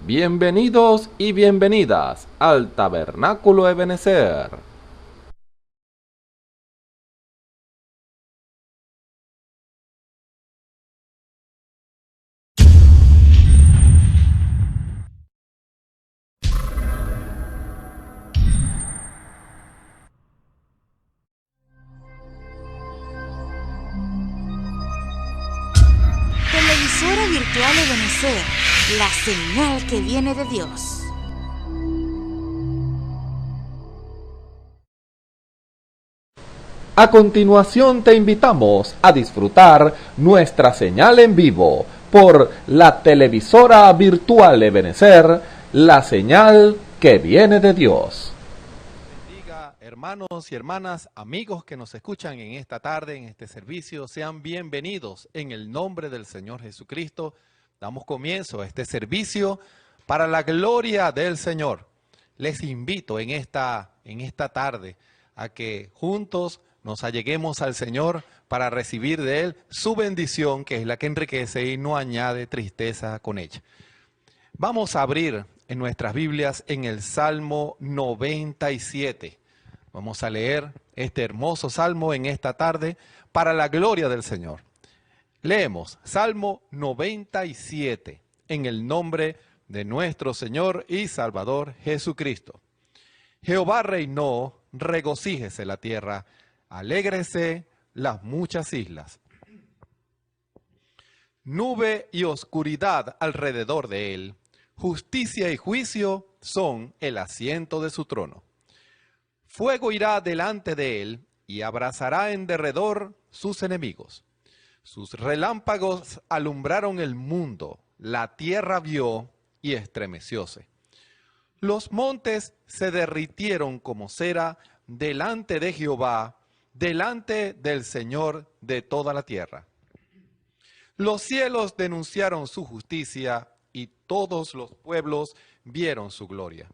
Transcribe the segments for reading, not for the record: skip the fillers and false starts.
Bienvenidos y bienvenidas al Tabernáculo Ebenezer. Televisora virtual Ebenezer, la señal que viene de Dios. A continuación te invitamos a disfrutar nuestra señal en vivo por la televisora virtual Ebenezer, la señal que viene de Dios. Bendiga, hermanos y hermanas, amigos que nos escuchan en esta tarde, en este servicio, sean bienvenidos en el nombre del Señor Jesucristo. Damos comienzo a este servicio para la gloria del Señor. Les invito en esta tarde a que juntos nos alleguemos al Señor para recibir de Él su bendición, que es la que enriquece y no añade tristeza con ella. Vamos a abrir en nuestras Biblias en el Salmo 97. Vamos a leer este hermoso salmo en esta tarde para la gloria del Señor. Leemos Salmo 97 en el nombre de nuestro Señor y Salvador Jesucristo. Jehová reinó, regocíjese la tierra, alégrese las muchas islas. Nube y oscuridad alrededor de él, justicia y juicio son el asiento de su trono. Fuego irá delante de él y abrazará en derredor sus enemigos. Sus relámpagos alumbraron el mundo, la tierra vio y estremecióse. Los montes se derritieron como cera delante de Jehová, delante del Señor de toda la tierra. Los cielos denunciaron su justicia y todos los pueblos vieron su gloria.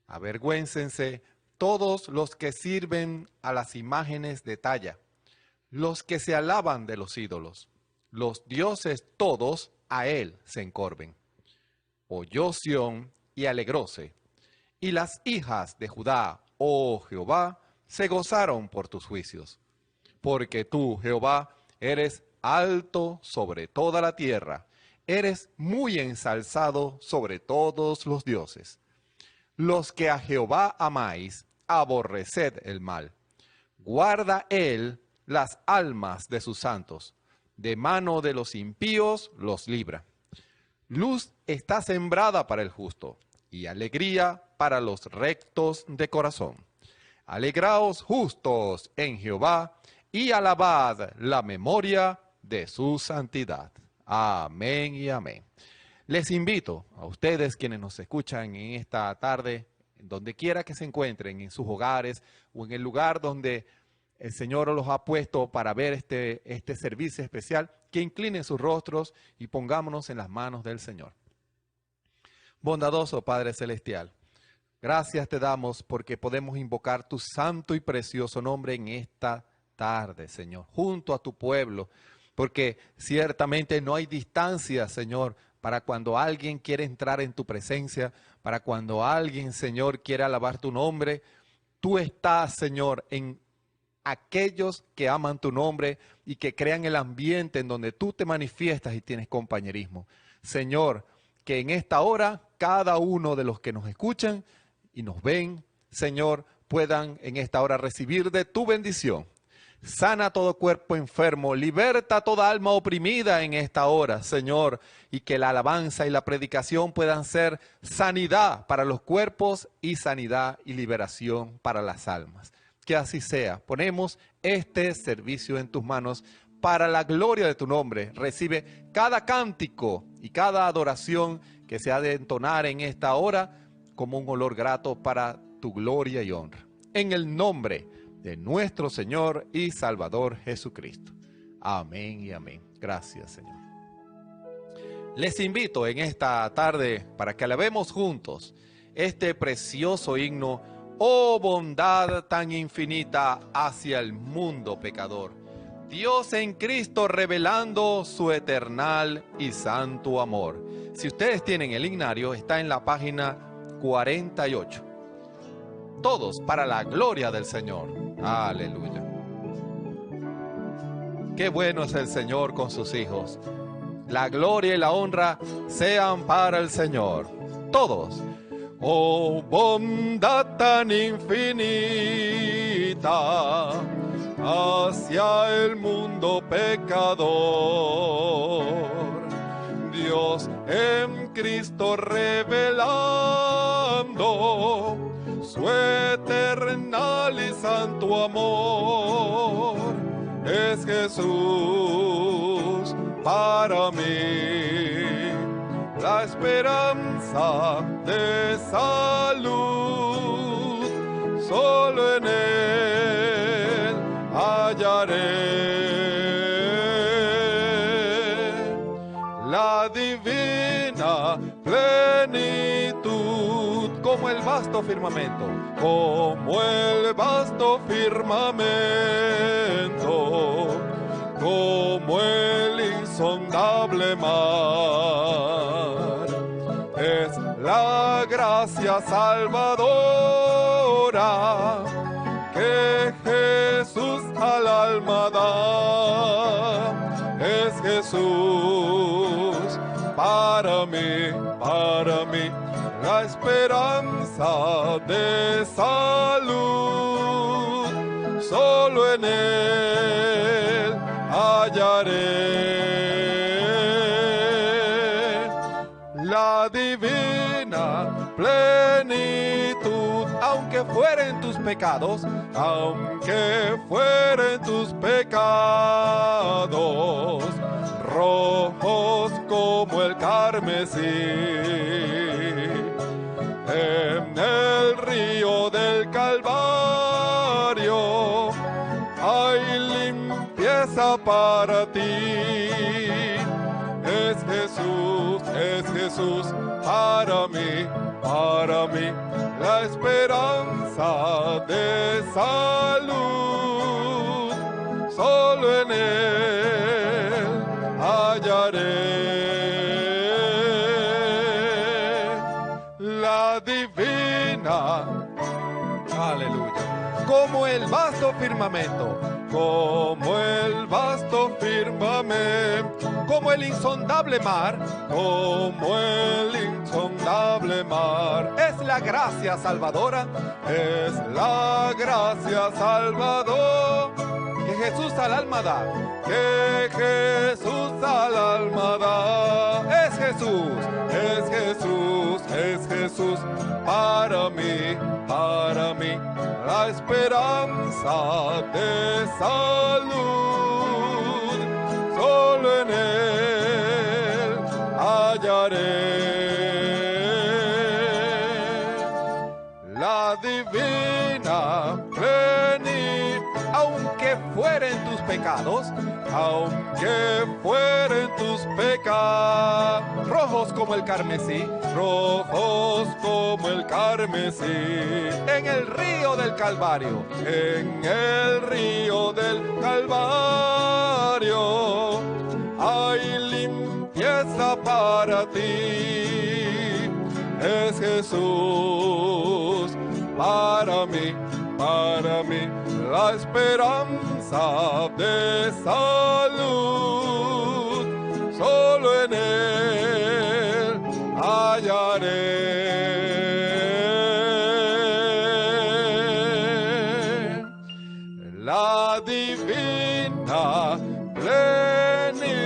Avergüéncense todos los que sirven a las imágenes de talla, los que se alaban de los ídolos. Los dioses todos a él se encorven. Oyó Sión y alegróse, y las hijas de Judá, oh Jehová, se gozaron por tus juicios. Porque tú, Jehová, eres alto sobre toda la tierra, eres muy ensalzado sobre todos los dioses. Los que a Jehová amáis, aborreced el mal. Guarda él las almas de sus santos, de mano de los impíos los libra. Luz está sembrada para el justo, y alegría para los rectos de corazón. Alegraos justos en Jehová, y alabad la memoria de su santidad. Amén y amén. Les invito a ustedes quienes nos escuchan en esta tarde, donde quiera que se encuentren, en sus hogares o en el lugar donde el Señor los ha puesto para ver este servicio especial, que inclinen sus rostros y pongámonos en las manos del Señor. Bondadoso Padre Celestial, gracias te damos porque podemos invocar tu santo y precioso nombre en esta tarde, Señor, junto a tu pueblo, porque ciertamente no hay distancia, Señor, para cuando alguien quiere entrar en tu presencia, para cuando alguien, Señor, quiere alabar tu nombre. Tú estás, Señor, en aquellos que aman tu nombre y que crean el ambiente en donde tú te manifiestas y tienes compañerismo. Señor, que en esta hora cada uno de los que nos escuchan y nos ven, Señor, puedan en esta hora recibir de tu bendición. Sana todo cuerpo enfermo, liberta toda alma oprimida en esta hora, Señor, y que la alabanza y la predicación puedan ser sanidad para los cuerpos y sanidad y liberación para las almas. Que así sea. Ponemos este servicio en tus manos para la gloria de tu nombre. Recibe cada cántico y cada adoración que se ha de entonar en esta hora como un olor grato para tu gloria y honra. En el nombre de nuestro Señor y Salvador Jesucristo. Amén y amén. Gracias, Señor. Les invito en esta tarde para que alabemos juntos este precioso himno, oh bondad tan infinita hacia el mundo pecador. Dios en Cristo revelando su eternal y santo amor. Si ustedes tienen el himnario, está en la página 48. Todos para la gloria del Señor. Aleluya. Qué bueno es el Señor con sus hijos. La gloria y la honra sean para el Señor. Todos. Oh, bondad tan infinita hacia el mundo pecador. Dios en Cristo revelando su eternal y santo amor. Es Jesús para mí la esperanza de salud. Solo en Él hallaré la divina plenitud, como el vasto firmamento, como el vasto firmamento, como el insondable mar. Es la gracia salvadora que Jesús al alma da. Es Jesús para mí, la esperanza de salud. Solo en Él hallaré la divina plenitud. Aunque fueren tus pecados, aunque fueren tus pecados rojos como el carmesí, en el río del Calvario hay limpieza para ti. Es Jesús para mí, la esperanza de salud. Solo en Él hallaré la divina, aleluya, como el vasto firmamento, como el vasto firmamento, como el insondable mar, como el insondable mar. Es la gracia salvadora, es la gracia salvadora que Jesús al alma da, que Jesús al alma da. Es Jesús, es Jesús, es Jesús para mí, la esperanza de salud. Solo en Él hallaré la divina plenitud. Aunque fueren tus pecados, aunque fueren tus pecados rojos como el carmesí, rojos como el carmesí, en el río del Calvario, en el río del Calvario hay limpieza para ti. Es Jesús para mí, la esperanza de salud. Solo en Él hallaré la divina plenitud.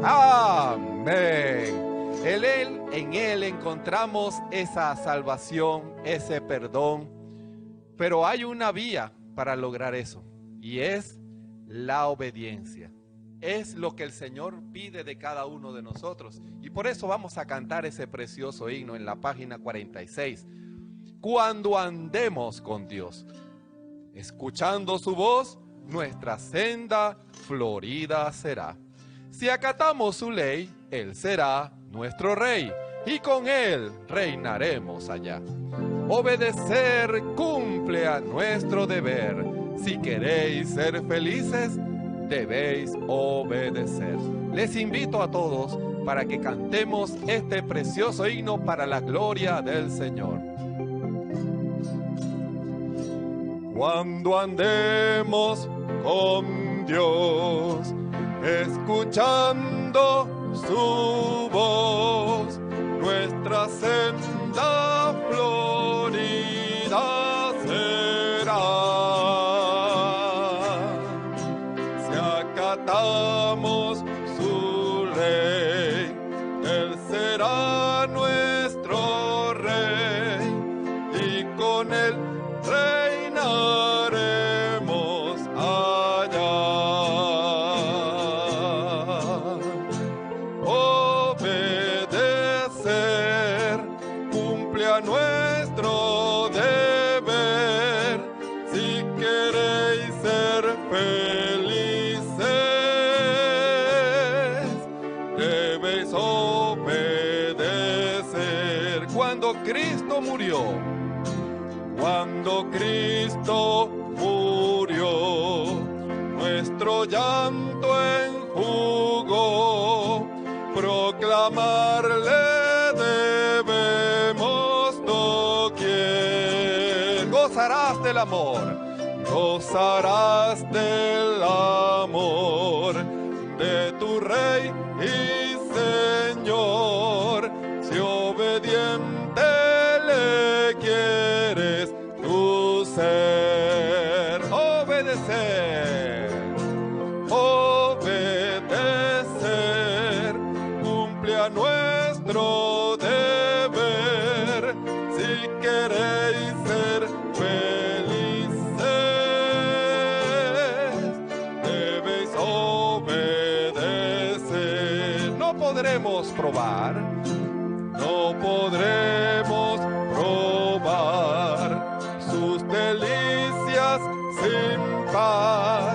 Amén. En Él encontramos esa salvación, ese perdón, pero hay una vía para lograr eso, y es la obediencia. Es lo que el Señor pide de cada uno de nosotros, y por eso vamos a cantar ese precioso himno en la página 46. Cuando andemos con Dios, escuchando su voz, nuestra senda florida será. Si acatamos su ley, Él será nuestro Rey, y con Él reinaremos allá. Obedecer cumple a nuestro deber. Si queréis ser felices, debéis obedecer. Les invito a todos para que cantemos este precioso himno para la gloria del Señor. Cuando andemos con Dios, escuchando su voz, nuestra senda florida será. Si acatamos su ley, Él será nuestro Rey, y con Él reinaremos allá. Obedecer cumple a nuestro deber, si queréis ser felices, debéis obedecer. Cuando Cristo murió, nuestro llanto enjugó, proclamarle debemos doquier. Gozarás del amor de tu Rey y Señor, si obediente le quieres tu ser. Obedecer cumple a nuestro deber, si queréis ser felices, debéis obedecer. No podremos probar sus delicias sin par,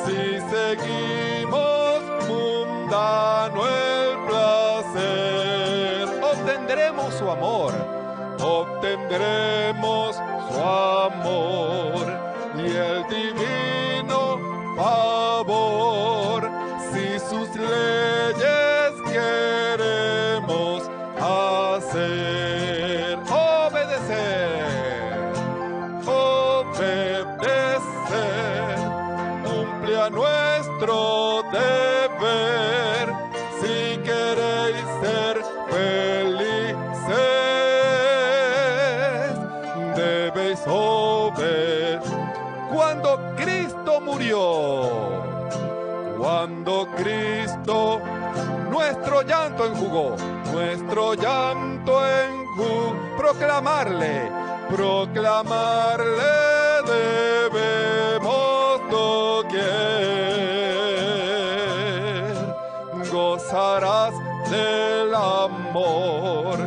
si seguimos mundano el placer. Obtendremos su amor y el divino favor, si sus leyes queremos hacer. Obedecer cumple a nuestro deber, si queréis ser felices, debéis obedecer. Cuando Cristo nuestro llanto enjugó, proclamarle debemos doquier. Gozarás del amor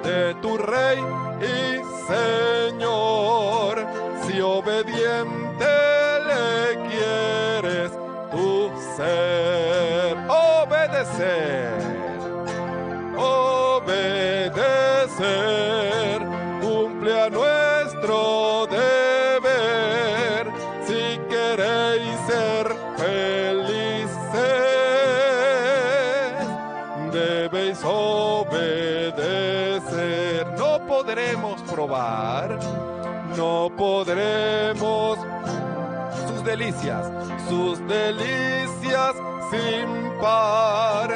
de tu Rey y Señor, si obediente le quieres tu ser. Obedecer cumple a nuestro deber, si queréis ser felices, debéis obedecer. No podremos probar sus delicias sin par,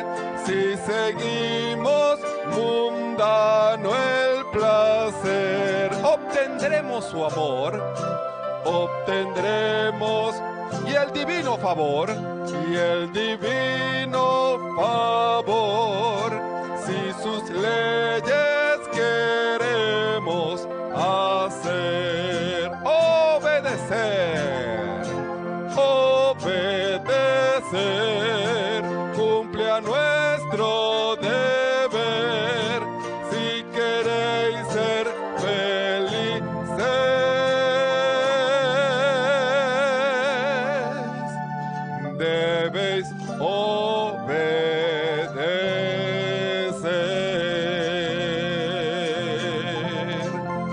si seguimos mundano el placer. Obtendremos su amor, y el divino favor, si sus leyes queremos hacer. Obedecer cumple a nuestro deber, si queréis ser felices, debéis obedecer.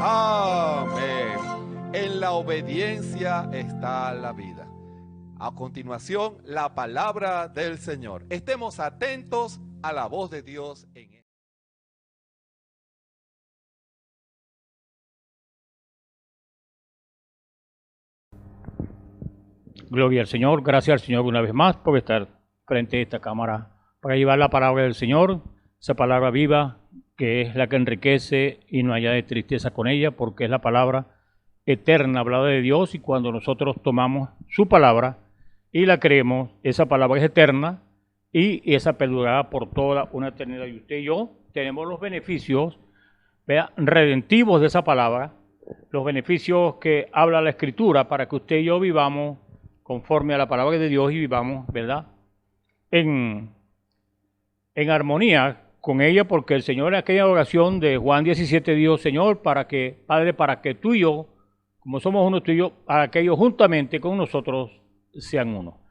Amén. En la obediencia está la vida. A continuación, la palabra del Señor. Estemos atentos a la voz de Dios en él. Gloria al Señor, gracias al Señor una vez más por estar frente a esta cámara para llevar la palabra del Señor, esa palabra viva que es la que enriquece y no haya de tristeza con ella, porque es la palabra eterna hablada de Dios, y cuando nosotros tomamos su palabra y la creemos, esa palabra es eterna y esa perdurará por toda una eternidad. Y usted y yo tenemos los beneficios, vea, redentivos de esa palabra, los beneficios que habla la Escritura para que usted y yo vivamos conforme a la palabra de Dios y vivamos, ¿verdad?, en armonía con ella, porque el Señor en aquella oración de Juan 17 dijo: Señor, Padre, para que tú y yo, como somos uno, tú y yo, para que ellos juntamente con nosotros sean uno.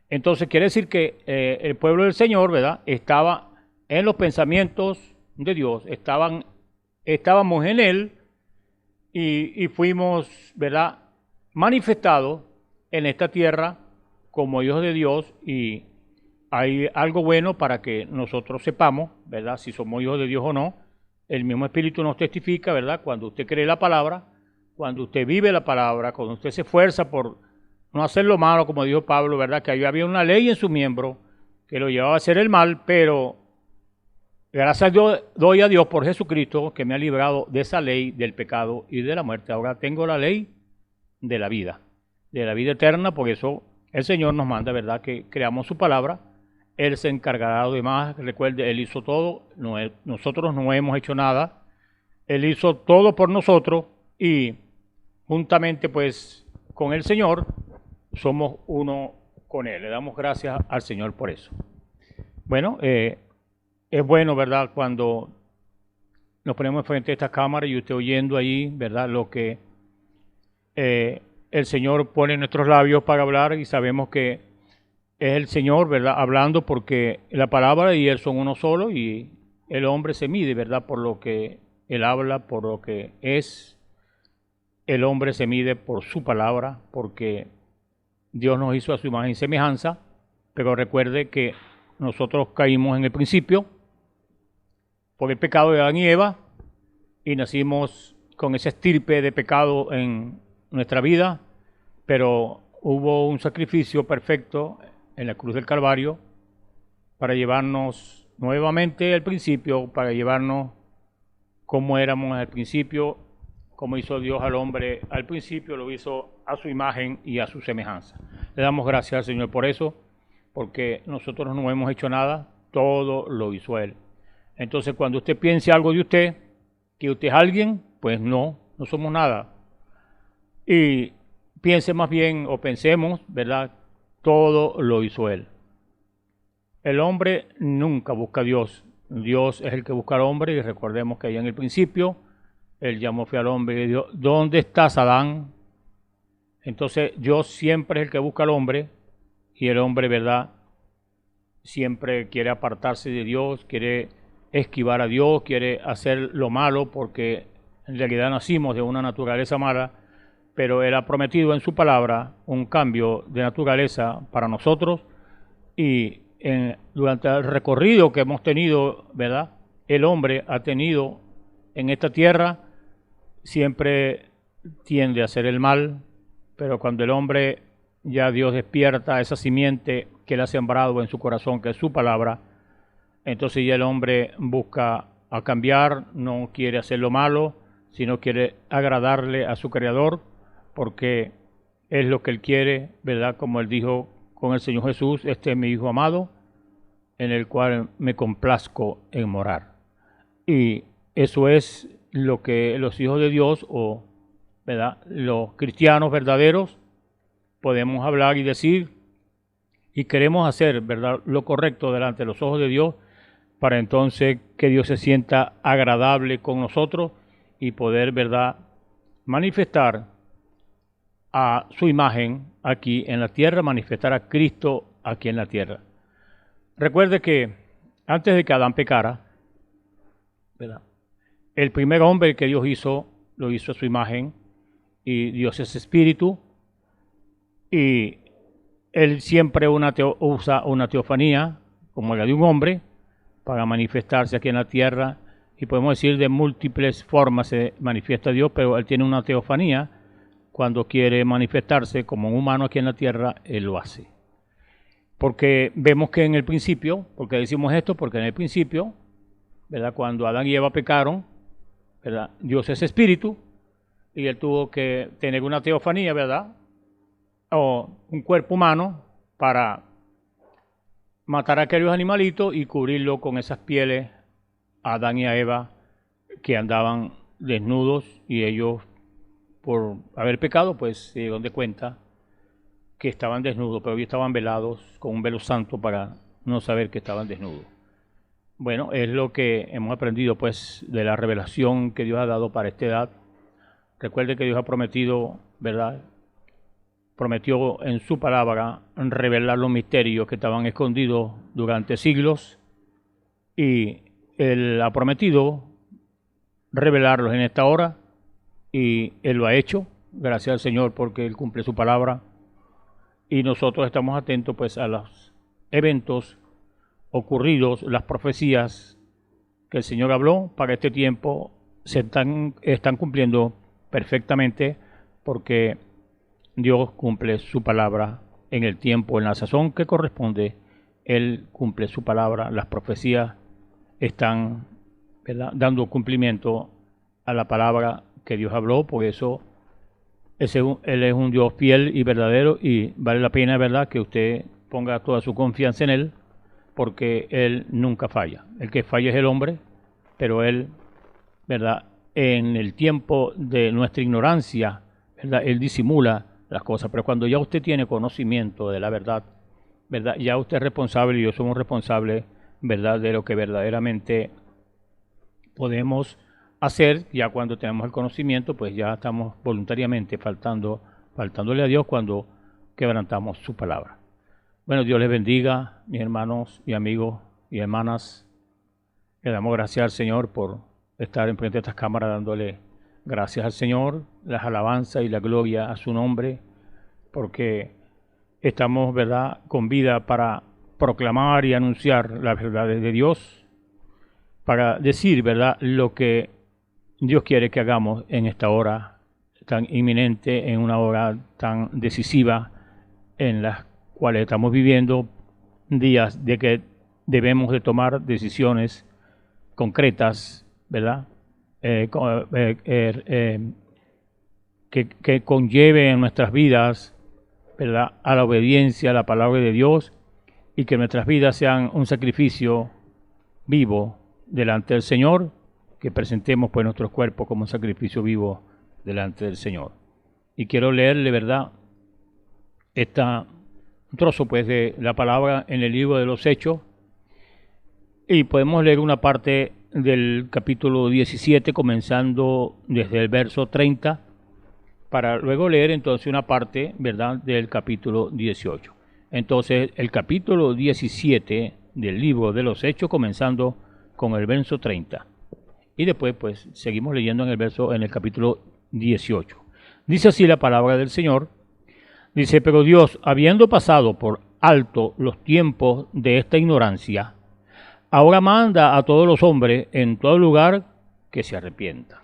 Entonces quiere decir que el pueblo del Señor, ¿verdad?, estaba en los pensamientos de Dios, estábamos en Él y fuimos, ¿verdad?, manifestados en esta tierra como hijos de Dios. Y hay algo bueno para que nosotros sepamos, ¿verdad?, si somos hijos de Dios o no. El mismo Espíritu nos testifica, ¿verdad?, cuando usted cree la palabra, cuando usted vive la palabra, cuando usted se esfuerza por no hacer lo malo, como dijo Pablo, ¿verdad?, que había una ley en su miembro que lo llevaba a hacer el mal, pero gracias doy a Dios por Jesucristo, que me ha librado de esa ley del pecado y de la muerte. Ahora tengo la ley de la vida eterna. Por eso el Señor nos manda, ¿verdad?, que creamos su palabra. Él se encargará de lo demás. Recuerde, Él hizo todo, nosotros no hemos hecho nada. Él hizo todo por nosotros y juntamente pues con el Señor somos uno con Él. Le damos gracias al Señor por eso. Bueno, es bueno, ¿verdad?, cuando nos ponemos frente a esta cámara y usted oyendo ahí, ¿verdad?, lo que el Señor pone en nuestros labios para hablar, y sabemos que es el Señor, ¿verdad?, hablando, porque la palabra y Él son uno solo, y el hombre se mide, ¿verdad?, por lo que Él habla, por lo que es. El hombre se mide por su palabra, porque Dios nos hizo a su imagen y semejanza. Pero recuerde que nosotros caímos en el principio por el pecado de Adán y Eva, y nacimos con esa estirpe de pecado en nuestra vida, pero hubo un sacrificio perfecto en la cruz del Calvario para llevarnos nuevamente al principio, para llevarnos como éramos al principio, como hizo Dios al hombre al principio, lo hizo a su imagen y a su semejanza. Le damos gracias al Señor por eso, porque nosotros no hemos hecho nada, todo lo hizo Él. Entonces, cuando usted piense algo de usted, que usted es alguien, pues no somos nada. Y piense más bien, o pensemos, ¿verdad?, todo lo hizo Él. El hombre nunca busca a Dios. Dios es el que busca al hombre, y recordemos que allá en el principio Él llamó al hombre y dijo: ¿dónde estás, Adán? Entonces Dios siempre es el que busca al hombre, y el hombre, ¿verdad?, siempre quiere apartarse de Dios, quiere esquivar a Dios, quiere hacer lo malo, porque en realidad nacimos de una naturaleza mala, pero Él ha prometido en su palabra un cambio de naturaleza para nosotros. Y durante el recorrido que hemos tenido, ¿verdad?, el hombre ha tenido en esta tierra, siempre tiende a hacer el mal, pero cuando el hombre, ya Dios despierta esa simiente que Él ha sembrado en su corazón, que es su palabra, entonces ya el hombre busca a cambiar, no quiere hacer lo malo, sino quiere agradarle a su Creador, porque es lo que Él quiere, ¿verdad?, como Él dijo con el Señor Jesús: este es mi Hijo amado, en el cual me complazco en morar. Y eso es lo que los hijos de Dios, o ¿verdad?, los cristianos verdaderos, podemos hablar y decir, y queremos hacer, ¿verdad?, lo correcto delante de los ojos de Dios, para entonces que Dios se sienta agradable con nosotros y poder, ¿verdad?, manifestar a su imagen aquí en la tierra, manifestar a Cristo aquí en la tierra. Recuerde que antes de que Adán pecara, ¿verdad?, el primer hombre que Dios hizo, lo hizo a su imagen, y Dios es espíritu, y él siempre usa una teofanía, como la de un hombre, para manifestarse aquí en la tierra. Y podemos decir de múltiples formas se manifiesta Dios, pero él tiene una teofanía. Cuando quiere manifestarse como un humano aquí en la tierra, él lo hace. Porque vemos que en el principio, ¿por qué decimos esto? Porque en el principio, ¿verdad? Cuando Adán y Eva pecaron, ¿verdad? Dios es espíritu y él tuvo que tener una teofanía, ¿verdad? O un cuerpo humano para matar a aquellos animalitos y cubrirlo con esas pieles a Adán y a Eva que andaban desnudos, y ellos, por haber pecado, pues se dieron de cuenta que estaban desnudos, pero ellos estaban velados con un velo santo para no saber que estaban desnudos. Bueno, es lo que hemos aprendido pues de la revelación que Dios ha dado para esta edad. Recuerde que Dios ha prometido, ¿verdad? Prometió en su palabra revelar los misterios que estaban escondidos durante siglos, y Él ha prometido revelarlos en esta hora, y Él lo ha hecho, gracias al Señor, porque Él cumple su palabra, y nosotros estamos atentos pues a los eventos ocurridos, las profecías que el Señor habló para este tiempo se están cumpliendo perfectamente, porque Dios cumple su palabra en el tiempo, en la sazón que corresponde. Él cumple su palabra, las profecías están, ¿verdad?, dando cumplimiento a la palabra que Dios habló. Por eso Él es un Dios fiel y verdadero, y vale la pena, ¿verdad?, que usted ponga toda su confianza en Él, porque Él nunca falla. El que falla es el hombre, pero Él, ¿verdad?, en el tiempo de nuestra ignorancia, ¿verdad?, Él disimula las cosas, pero cuando ya usted tiene conocimiento de la verdad, ¿verdad?, ya usted es responsable y yo somos responsables, ¿verdad?, de lo que verdaderamente podemos hacer. Ya cuando tenemos el conocimiento, pues ya estamos voluntariamente faltándole a Dios cuando quebrantamos su palabra. Bueno, Dios les bendiga, mis hermanos y amigos y hermanas. Le damos gracias al Señor por estar enfrente de estas cámaras, dándole gracias al Señor, las alabanzas y la gloria a su nombre, porque estamos, ¿verdad?, con vida para proclamar y anunciar las verdades de Dios, para decir, ¿verdad?, lo que Dios quiere que hagamos en esta hora tan inminente, en una hora tan decisiva en las cuales estamos viviendo, días de que debemos de tomar decisiones concretas, ¿verdad?, que conlleve en nuestras vidas, ¿verdad?, a la obediencia a la palabra de Dios, y que nuestras vidas sean un sacrificio vivo delante del Señor, que presentemos pues nuestros cuerpos como un sacrificio vivo delante del Señor. Y quiero leerle, ¿verdad?, un trozo pues de la palabra en el libro de los Hechos, y podemos leer una parte del capítulo 17, comenzando desde el verso 30, para luego leer entonces una parte, ¿verdad?, del capítulo 18. Entonces, el capítulo 17 del libro de los Hechos, comenzando con el verso 30. Y después, pues, seguimos leyendo en el capítulo 18. Dice así la palabra del Señor. Dice: pero Dios, habiendo pasado por alto los tiempos de esta ignorancia, ahora manda a todos los hombres en todo lugar que se arrepientan.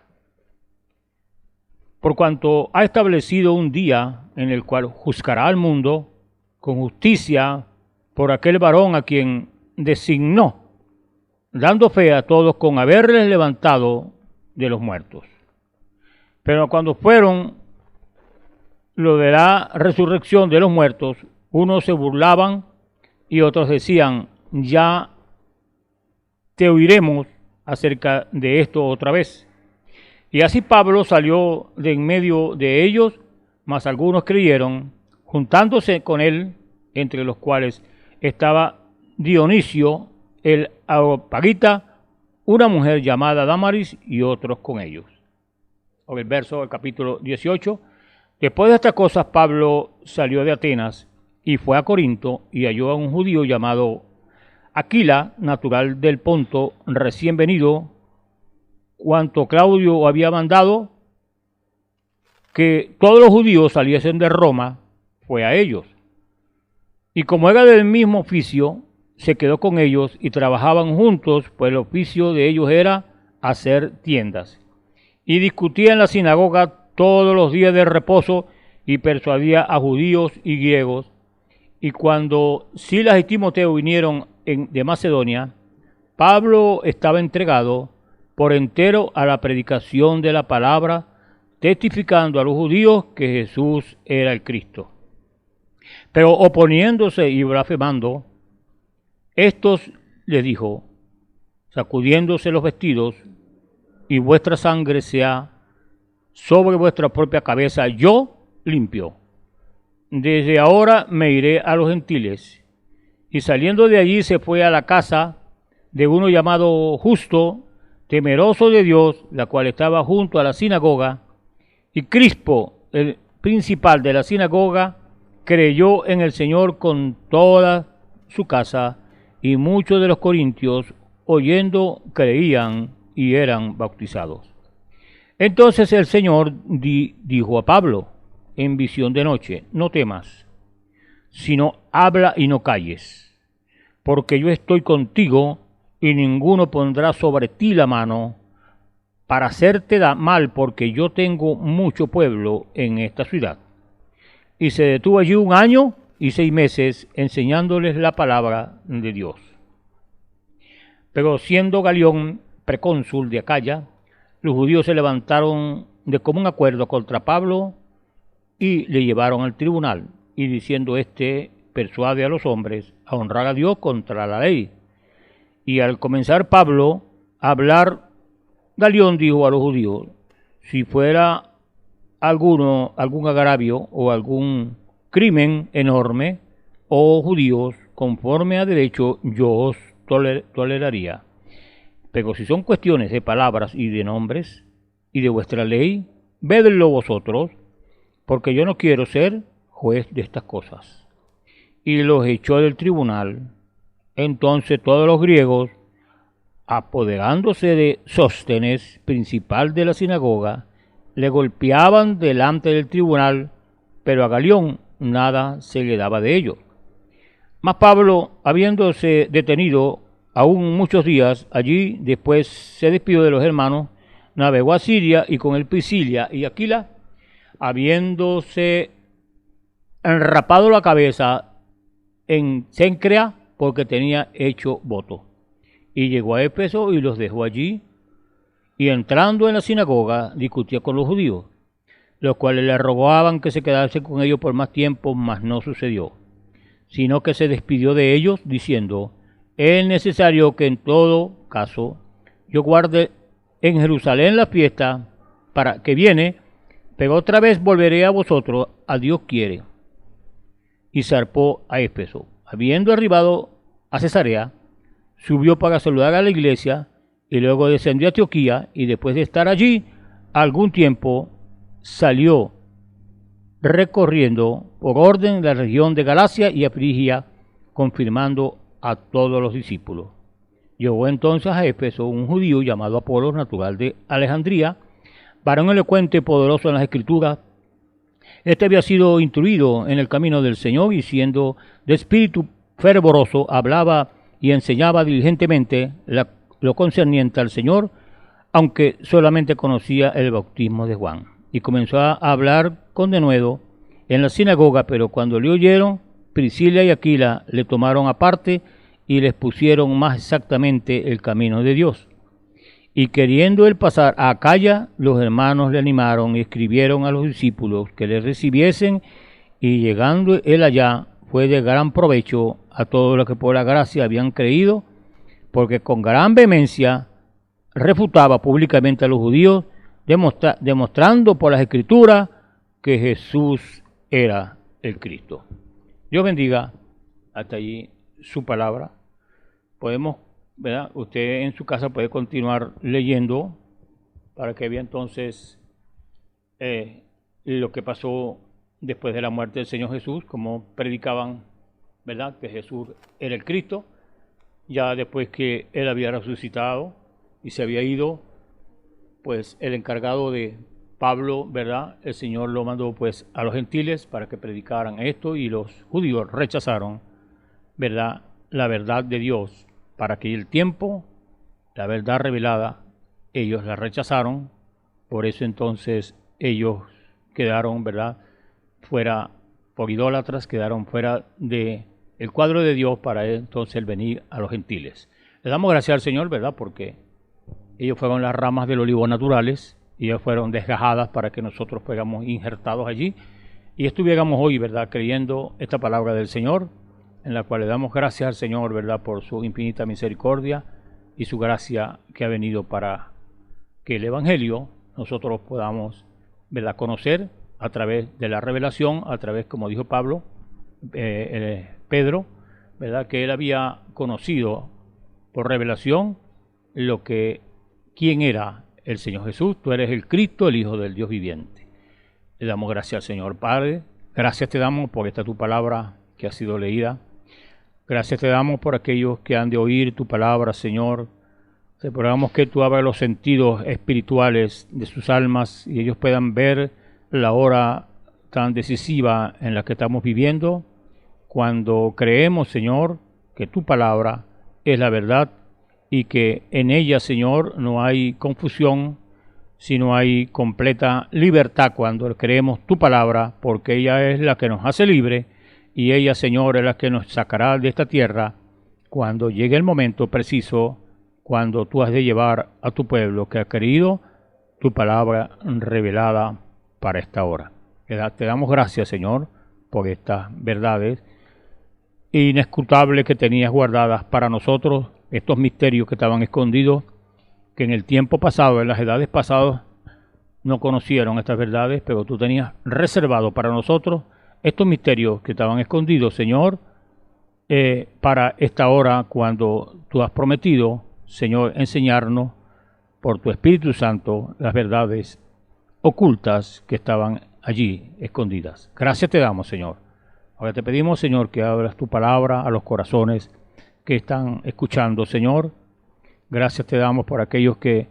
Por cuanto ha establecido un día en el cual juzgará al mundo con justicia por aquel varón a quien designó, dando fe a todos con haberles levantado de los muertos. Pero cuando fueron lo de la resurrección de los muertos, unos se burlaban y otros decían: ya te oiremos acerca de esto otra vez. Y así Pablo salió de en medio de ellos, mas algunos creyeron, juntándose con él, entre los cuales estaba Dionisio el Areopagita, una mujer llamada Damaris, y otros con ellos. O el verso del capítulo 18. Después de estas cosas, Pablo salió de Atenas y fue a Corinto, y halló a un judío llamado Aquila, natural del Ponto, recién venido, cuanto Claudio había mandado que todos los judíos saliesen de Roma, fue a ellos. Y como era del mismo oficio, se quedó con ellos y trabajaban juntos, pues el oficio de ellos era hacer tiendas. Y discutía en la sinagoga todos los días de reposo y persuadía a judíos y griegos. Y cuando Silas y Timoteo vinieron de Macedonia, Pablo estaba entregado por entero a la predicación de la palabra, testificando a los judíos que Jesús era el Cristo. Pero oponiéndose y blasfemando, estos les dijo, sacudiéndose los vestidos, y vuestra sangre sea sobre vuestra propia cabeza, yo limpio. Desde ahora me iré a los gentiles. Y saliendo de allí se fue a la casa de uno llamado Justo, temeroso de Dios, la cual estaba junto a la sinagoga, y Crispo, el principal de la sinagoga, creyó en el Señor con toda su casa, y muchos de los corintios, oyendo, creían y eran bautizados. Entonces el Señor dijo a Pablo en visión de noche, no temas, sino habla y no calles, porque yo estoy contigo y ninguno pondrá sobre ti la mano para hacerte mal, porque yo tengo mucho pueblo en esta ciudad. Y se detuvo allí 1 año y 6 meses enseñándoles la palabra de Dios. Pero siendo Galión precónsul de Acaya, los judíos se levantaron de común acuerdo contra Pablo y le llevaron al tribunal, y diciendo persuade a los hombres a honrar a Dios contra la ley. Y al comenzar Pablo a hablar, Galión dijo a los judíos, si fuera algún agravio o algún crimen enorme, oh judíos, conforme a derecho, yo os toleraría. Pero si son cuestiones de palabras y de nombres y de vuestra ley, vedlo vosotros, porque yo no quiero ser juez de estas cosas. Y los echó del tribunal. Entonces todos los griegos, apoderándose de Sóstenes, principal de la sinagoga, le golpeaban delante del tribunal, pero a Galión nada se le daba de ello. Mas Pablo, habiéndose detenido aún muchos días allí, después se despidió de los hermanos, navegó a Siria, y con él Priscila y Aquila, habiéndose enrapado la cabeza en Cencrea, porque tenía hecho voto. Y llegó a Éfeso y los dejó allí, y entrando en la sinagoga discutía con los judíos, los cuales le rogaban que se quedase con ellos por más tiempo, mas no sucedió, sino que se despidió de ellos diciendo, es necesario que en todo caso yo guarde en Jerusalén la fiesta para que viene, pero otra vez volveré a vosotros, a Dios quiere. Y zarpó a Éfeso. Habiendo arribado a Cesarea, subió para saludar a la iglesia, y luego descendió a Antioquía, y después de estar allí algún tiempo, salió recorriendo por orden la región de Galacia y a Frigia, confirmando a todos los discípulos. Llegó entonces a Éfeso un judío llamado Apolos, natural de Alejandría, varón elocuente y poderoso en las Escrituras. Este había sido instruido en el camino del Señor, y siendo de espíritu fervoroso, hablaba y enseñaba diligentemente lo concerniente al Señor, aunque solamente conocía el bautismo de Juan. Y comenzó a hablar con denuedo en la sinagoga, pero cuando le oyeron, Priscila y Aquila le tomaron aparte y les pusieron más exactamente el camino de Dios. Y queriendo él pasar a Acaya, los hermanos le animaron y escribieron a los discípulos que le recibiesen, y llegando él allá, fue de gran provecho a todos los que por la gracia habían creído, porque con gran vehemencia refutaba públicamente a los judíos, demostrando por las Escrituras que Jesús era el Cristo. Dios bendiga hasta allí su palabra. Podemos, ¿verdad? Usted en su casa puede continuar leyendo para que vea entonces lo que pasó después de la muerte del Señor Jesús, como predicaban, ¿verdad?, que Jesús era el Cristo. Ya después que Él había resucitado y se había ido, pues el encargado de Pablo, ¿verdad? El Señor lo mandó pues a los gentiles para que predicaran esto y los judíos rechazaron, ¿verdad? La verdad de Dios para que el tiempo, la verdad revelada, ellos la rechazaron. Por eso entonces ellos quedaron, ¿verdad? Fuera, por idólatras, quedaron fuera de el cuadro de Dios para entonces el venir a los gentiles. Le damos gracias al Señor, ¿verdad? Porque ellos fueron las ramas del olivo naturales y ellas fueron desgajadas para que nosotros fuéramos injertados allí y estuviéramos hoy, ¿verdad? Creyendo esta palabra del Señor, en la cual le damos gracias al Señor, ¿verdad? Por su infinita misericordia y su gracia que ha venido para que el Evangelio nosotros podamos, ¿verdad? Conocer a través de la revelación, a través, como dijo Pablo, Pedro, ¿verdad? Que él había conocido por revelación quién era el Señor Jesús. Tú eres el Cristo, el Hijo del Dios viviente. Le damos gracias al Señor Padre. Gracias te damos por esta tu palabra que ha sido leída. Gracias te damos por aquellos que han de oír tu palabra, Señor. Te rogamos que tú abras los sentidos espirituales de sus almas y ellos puedan ver la hora tan decisiva en la que estamos viviendo, cuando creemos, Señor, que tu palabra es la verdad y que en ella, Señor, no hay confusión, sino hay completa libertad cuando creemos tu palabra, porque ella es la que nos hace libre y ella, Señor, es la que nos sacará de esta tierra cuando llegue el momento preciso, cuando tú has de llevar a tu pueblo que ha querido tu palabra revelada para esta hora. Te damos gracias, Señor, por estas verdades inescrutables que tenías guardadas para nosotros, estos misterios que estaban escondidos, que en el tiempo pasado, en las edades pasadas, no conocieron estas verdades, pero tú tenías reservado para nosotros estos misterios que estaban escondidos, Señor, para esta hora cuando tú has prometido, Señor, enseñarnos por tu Espíritu Santo las verdades ocultas que estaban allí escondidas. Gracias te damos, Señor. Ahora te pedimos, Señor, que abras tu palabra a los corazones que están escuchando, Señor. Gracias te damos por aquellos que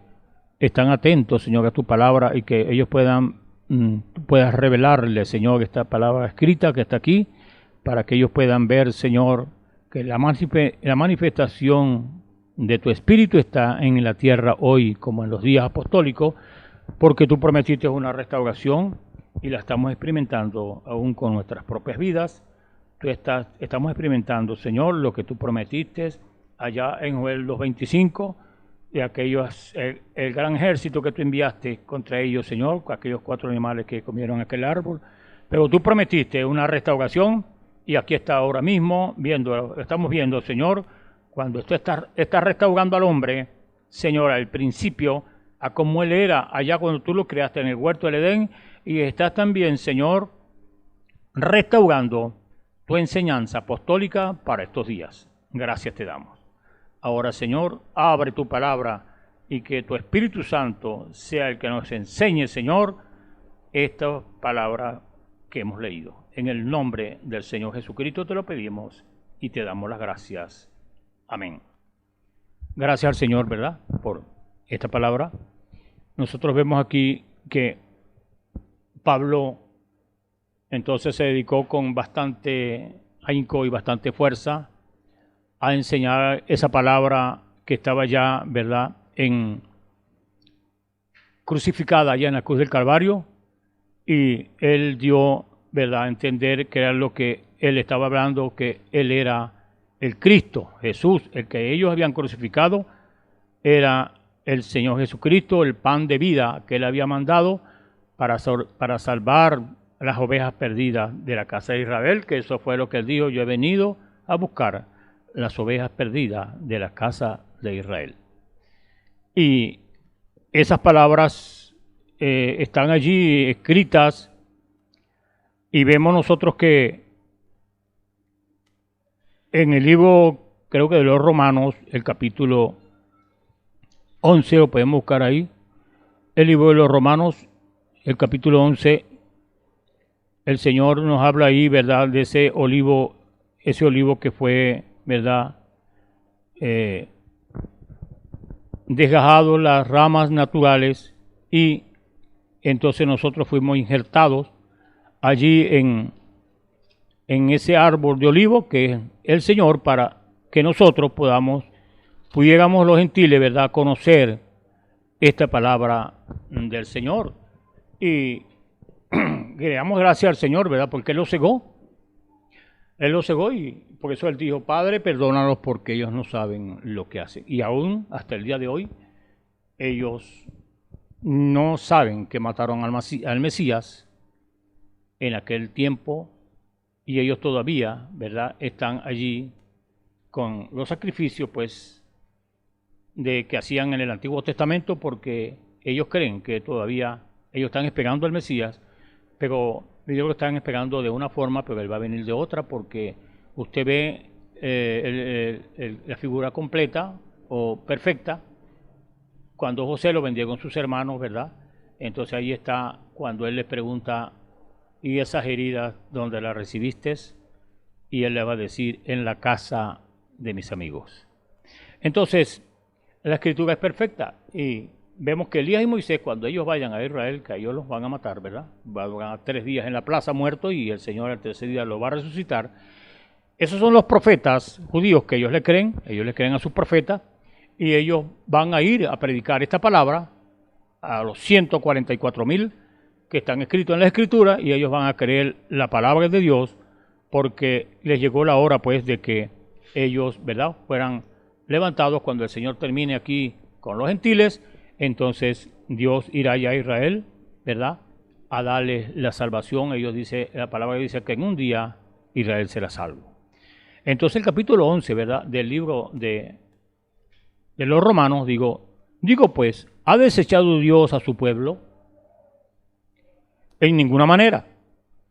están atentos, Señor, a tu palabra y que ellos puedas revelarle, Señor, esta palabra escrita que está aquí, para que ellos puedan ver, Señor, que la manifestación de tu Espíritu está en la tierra hoy, como en los días apostólicos, porque tú prometiste una restauración y la estamos experimentando aún con nuestras propias vidas. Estamos experimentando, Señor, lo que tú prometiste allá en Joel 2:25, de aquellos, el gran ejército que tú enviaste contra ellos, Señor, aquellos 4 animales que comieron aquel árbol. Pero tú prometiste una restauración y aquí está ahora mismo, estamos viendo, Señor, cuando tú estás restaurando al hombre, Señor, al principio, a como él era allá cuando tú lo creaste en el huerto del Edén, y estás también, Señor, restaurando tu enseñanza apostólica para estos días. Gracias te damos. Ahora, Señor, abre tu palabra y que tu Espíritu Santo sea el que nos enseñe, Señor, esta palabra que hemos leído. En el nombre del Señor Jesucristo te lo pedimos y te damos las gracias. Amén. Gracias al Señor, ¿verdad?, por esta palabra. Nosotros vemos aquí que Pablo entonces se dedicó con bastante ahínco y bastante fuerza a enseñar esa palabra que estaba ya, ¿verdad?, crucificada allá en la cruz del Calvario, y él dio, ¿verdad?, a entender que era lo que él estaba hablando, que él era el Cristo, Jesús, el que ellos habían crucificado, era el Señor Jesucristo, el pan de vida que él había mandado para salvar las ovejas perdidas de la casa de Israel, que eso fue lo que él dijo: yo he venido a buscar las ovejas perdidas de la casa de Israel. Y esas palabras están allí escritas, y vemos nosotros que en el libro, creo que de los Romanos, el capítulo 11, lo podemos buscar ahí, el libro de los Romanos, el capítulo 11, el Señor nos habla ahí, ¿verdad?, de ese olivo que fue, ¿verdad?, desgajado las ramas naturales, y entonces nosotros fuimos injertados allí en ese árbol de olivo que es el Señor, para que nosotros pudiéramos los gentiles, ¿verdad?, conocer esta palabra del Señor. Y le damos gracias al Señor, ¿verdad?, porque Él lo cegó. Él lo cegó y por eso Él dijo: Padre, perdónalos porque ellos no saben lo que hacen. Y aún hasta el día de hoy, ellos no saben que mataron al Mesías en aquel tiempo, y ellos todavía, ¿verdad?, están allí con los sacrificios, pues, de que hacían en el Antiguo Testamento, porque ellos creen que todavía ellos están esperando al Mesías, pero ellos lo están esperando de una forma, pero Él va a venir de otra, porque usted ve la figura completa o perfecta cuando José lo vendió con sus hermanos, ¿verdad? Entonces ahí está cuando Él les pregunta: ¿y esas heridas dónde las recibiste? Y Él le va a decir: en la casa de mis amigos. Entonces, la escritura es perfecta y vemos que Elías y Moisés, cuando ellos vayan a Israel, que ellos los van a matar, ¿verdad? Van a durar 3 días en la plaza muerto y el Señor al tercer día lo va a resucitar. Esos son los profetas judíos que ellos le creen a sus profetas, y ellos van a ir a predicar esta palabra a los 144,000 que están escritos en la Escritura, y ellos van a creer la palabra de Dios, porque les llegó la hora, pues, de que ellos, ¿verdad?, fueran levantados cuando el Señor termine aquí con los gentiles. Entonces Dios irá ya a Israel, ¿verdad?, a darles la salvación. La palabra dice que en un día Israel será salvo. Entonces el capítulo 11, ¿verdad?, del libro de los Romanos, digo pues, ¿ha desechado Dios a su pueblo? En ninguna manera,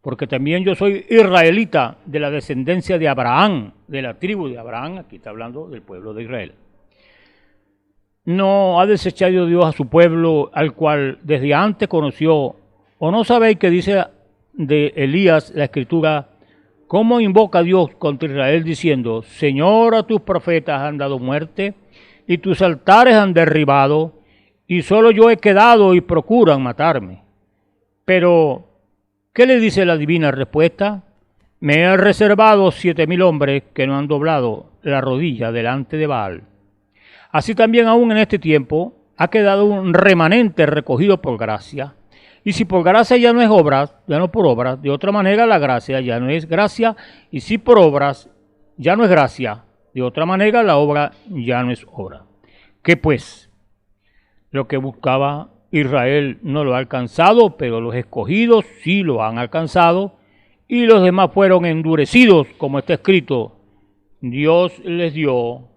porque también yo soy israelita, de la descendencia de Abraham, de la tribu de Abraham. Aquí está hablando del pueblo de Israel. ¿No ha desechado Dios a su pueblo, al cual desde antes conoció? ¿O no sabéis que dice de Elías la Escritura, cómo invoca a Dios contra Israel diciendo: Señor, a tus profetas han dado muerte y tus altares han derribado, y solo yo he quedado y procuran matarme? Pero, ¿qué le dice la divina respuesta? Me he reservado 7,000 hombres que no han doblado la rodilla delante de Baal. Así también aún en este tiempo ha quedado un remanente recogido por gracia. Y si por gracia ya no es obras, ya no por obras, de otra manera la gracia ya no es gracia. Y si por obras ya no es gracia, de otra manera la obra ya no es obra. ¿Qué pues? Lo que buscaba Israel no lo ha alcanzado, pero los escogidos sí lo han alcanzado, y los demás fueron endurecidos, como está escrito: Dios les dio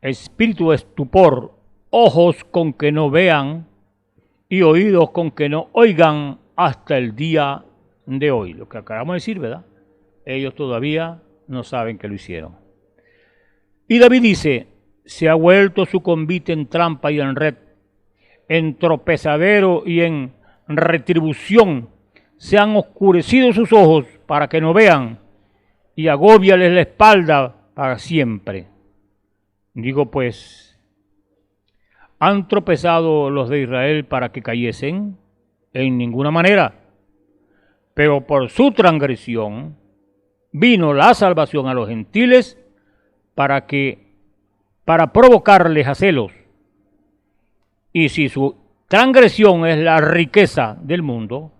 espíritu de estupor, ojos con que no vean y oídos con que no oigan hasta el día de hoy. Lo que acabamos de decir, ¿verdad? Ellos todavía no saben que lo hicieron. Y David dice: se ha vuelto su convite en trampa y en red, en tropezadero y en retribución. Se han oscurecido sus ojos para que no vean, y agóbiales la espalda para siempre. Digo pues, ¿han tropezado los de Israel para que cayesen? En ninguna manera. Pero por su transgresión vino la salvación a los gentiles para provocarles a celos. Y si su transgresión es la riqueza del mundo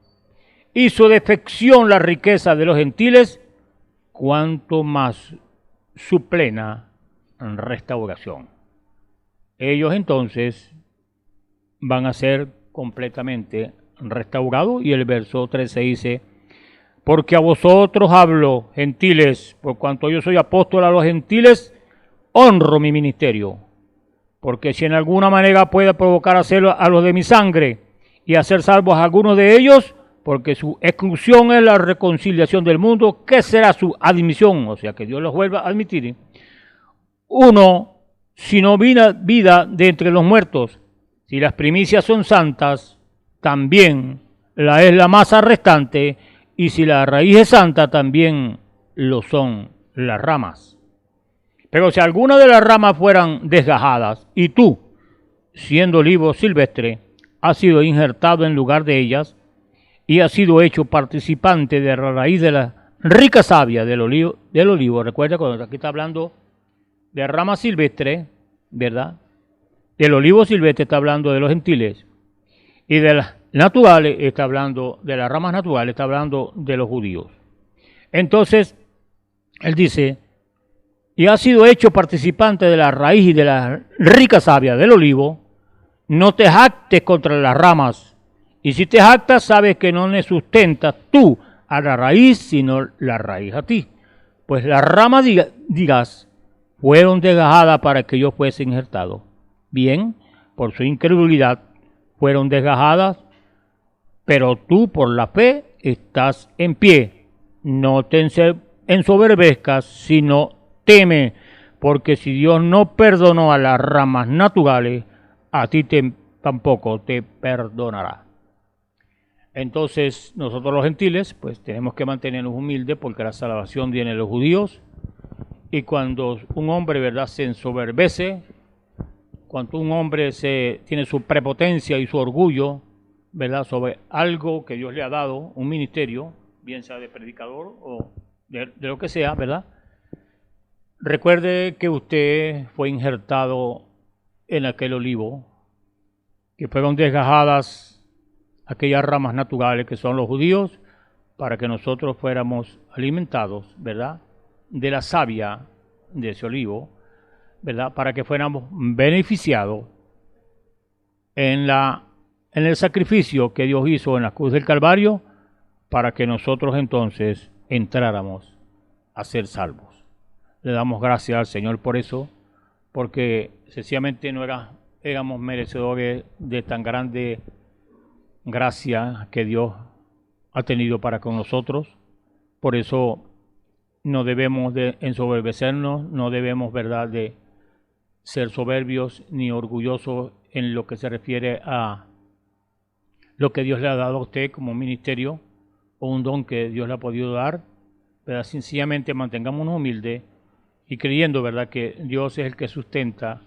y su defección la riqueza de los gentiles, cuánto más su plena restauración. Ellos entonces van a ser completamente restaurados. Y el verso 13 dice: porque a vosotros hablo, gentiles, por cuanto yo soy apóstol a los gentiles, honro mi ministerio. Porque si en alguna manera puede provocar a celos a los de mi sangre y hacer salvos a algunos de ellos, porque su exclusión es la reconciliación del mundo, ¿qué será su admisión? O sea, que Dios los vuelva a admitir. Uno, si no vida de entre los muertos, si las primicias son santas, también la es la masa restante, y si la raíz es santa, también lo son las ramas. Pero si alguna de las ramas fueran desgajadas, y tú, siendo olivo silvestre, ha sido injertado en lugar de ellas y ha sido hecho participante de la raíz de la rica savia del olivo. Recuerda cuando aquí está hablando de rama silvestre, ¿verdad? Del olivo silvestre está hablando de los gentiles, y de las naturales está hablando de las ramas naturales, está hablando de los judíos. Entonces, él dice, y ha sido hecho participante de la raíz y de la rica savia del olivo, no te jactes contra las ramas, y si te jactas, sabes que no le sustentas tú a la raíz, sino la raíz a ti. Pues las ramas, digas, fueron desgajadas para que yo fuese injertado. Bien, por su incredulidad fueron desgajadas, pero tú por la fe estás en pie. No te ensoberbezcas, sino teme, porque si Dios no perdonó a las ramas naturales, a ti tampoco te perdonará. Entonces, nosotros los gentiles, pues tenemos que mantenernos humildes, porque la salvación viene de los judíos, y cuando un hombre, ¿verdad?, se ensoberbece, cuando un hombre tiene su prepotencia y su orgullo, ¿verdad?, sobre algo que Dios le ha dado, un ministerio, bien sea de predicador o de lo que sea, ¿verdad? Recuerde que usted fue injertado en aquel olivo, que fueron desgajadas aquellas ramas naturales que son los judíos, para que nosotros fuéramos alimentados, ¿verdad?, de la savia de ese olivo, ¿verdad?, para que fuéramos beneficiados en el sacrificio que Dios hizo en la cruz del Calvario, para que nosotros entonces entráramos a ser salvos. Le damos gracias al Señor por eso, porque sencillamente no éramos merecedores de tan grande gracia que Dios ha tenido para con nosotros. Por eso no debemos de ensoberbecernos, no debemos, ¿verdad?, de ser soberbios ni orgullosos en lo que se refiere a lo que Dios le ha dado a usted como ministerio o un don que Dios le ha podido dar, pero sencillamente mantengámonos humildes y creyendo, ¿verdad?, que Dios es el que sustenta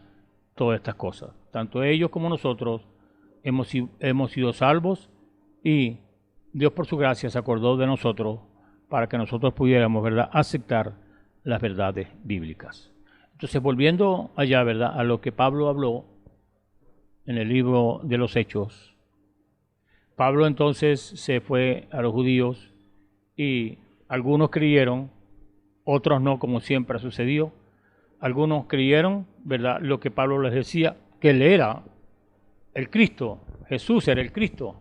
todas estas cosas. Tanto ellos como nosotros hemos sido salvos, y Dios por su gracia se acordó de nosotros para que nosotros pudiéramos, ¿verdad?, aceptar las verdades bíblicas. Entonces, volviendo allá, ¿verdad?, a lo que Pablo habló en el libro de los Hechos. Pablo entonces se fue a los judíos y algunos creyeron, otros no, como siempre ha sucedido. Algunos creyeron, ¿verdad?, lo que Pablo les decía, que él era el Cristo, Jesús era el Cristo.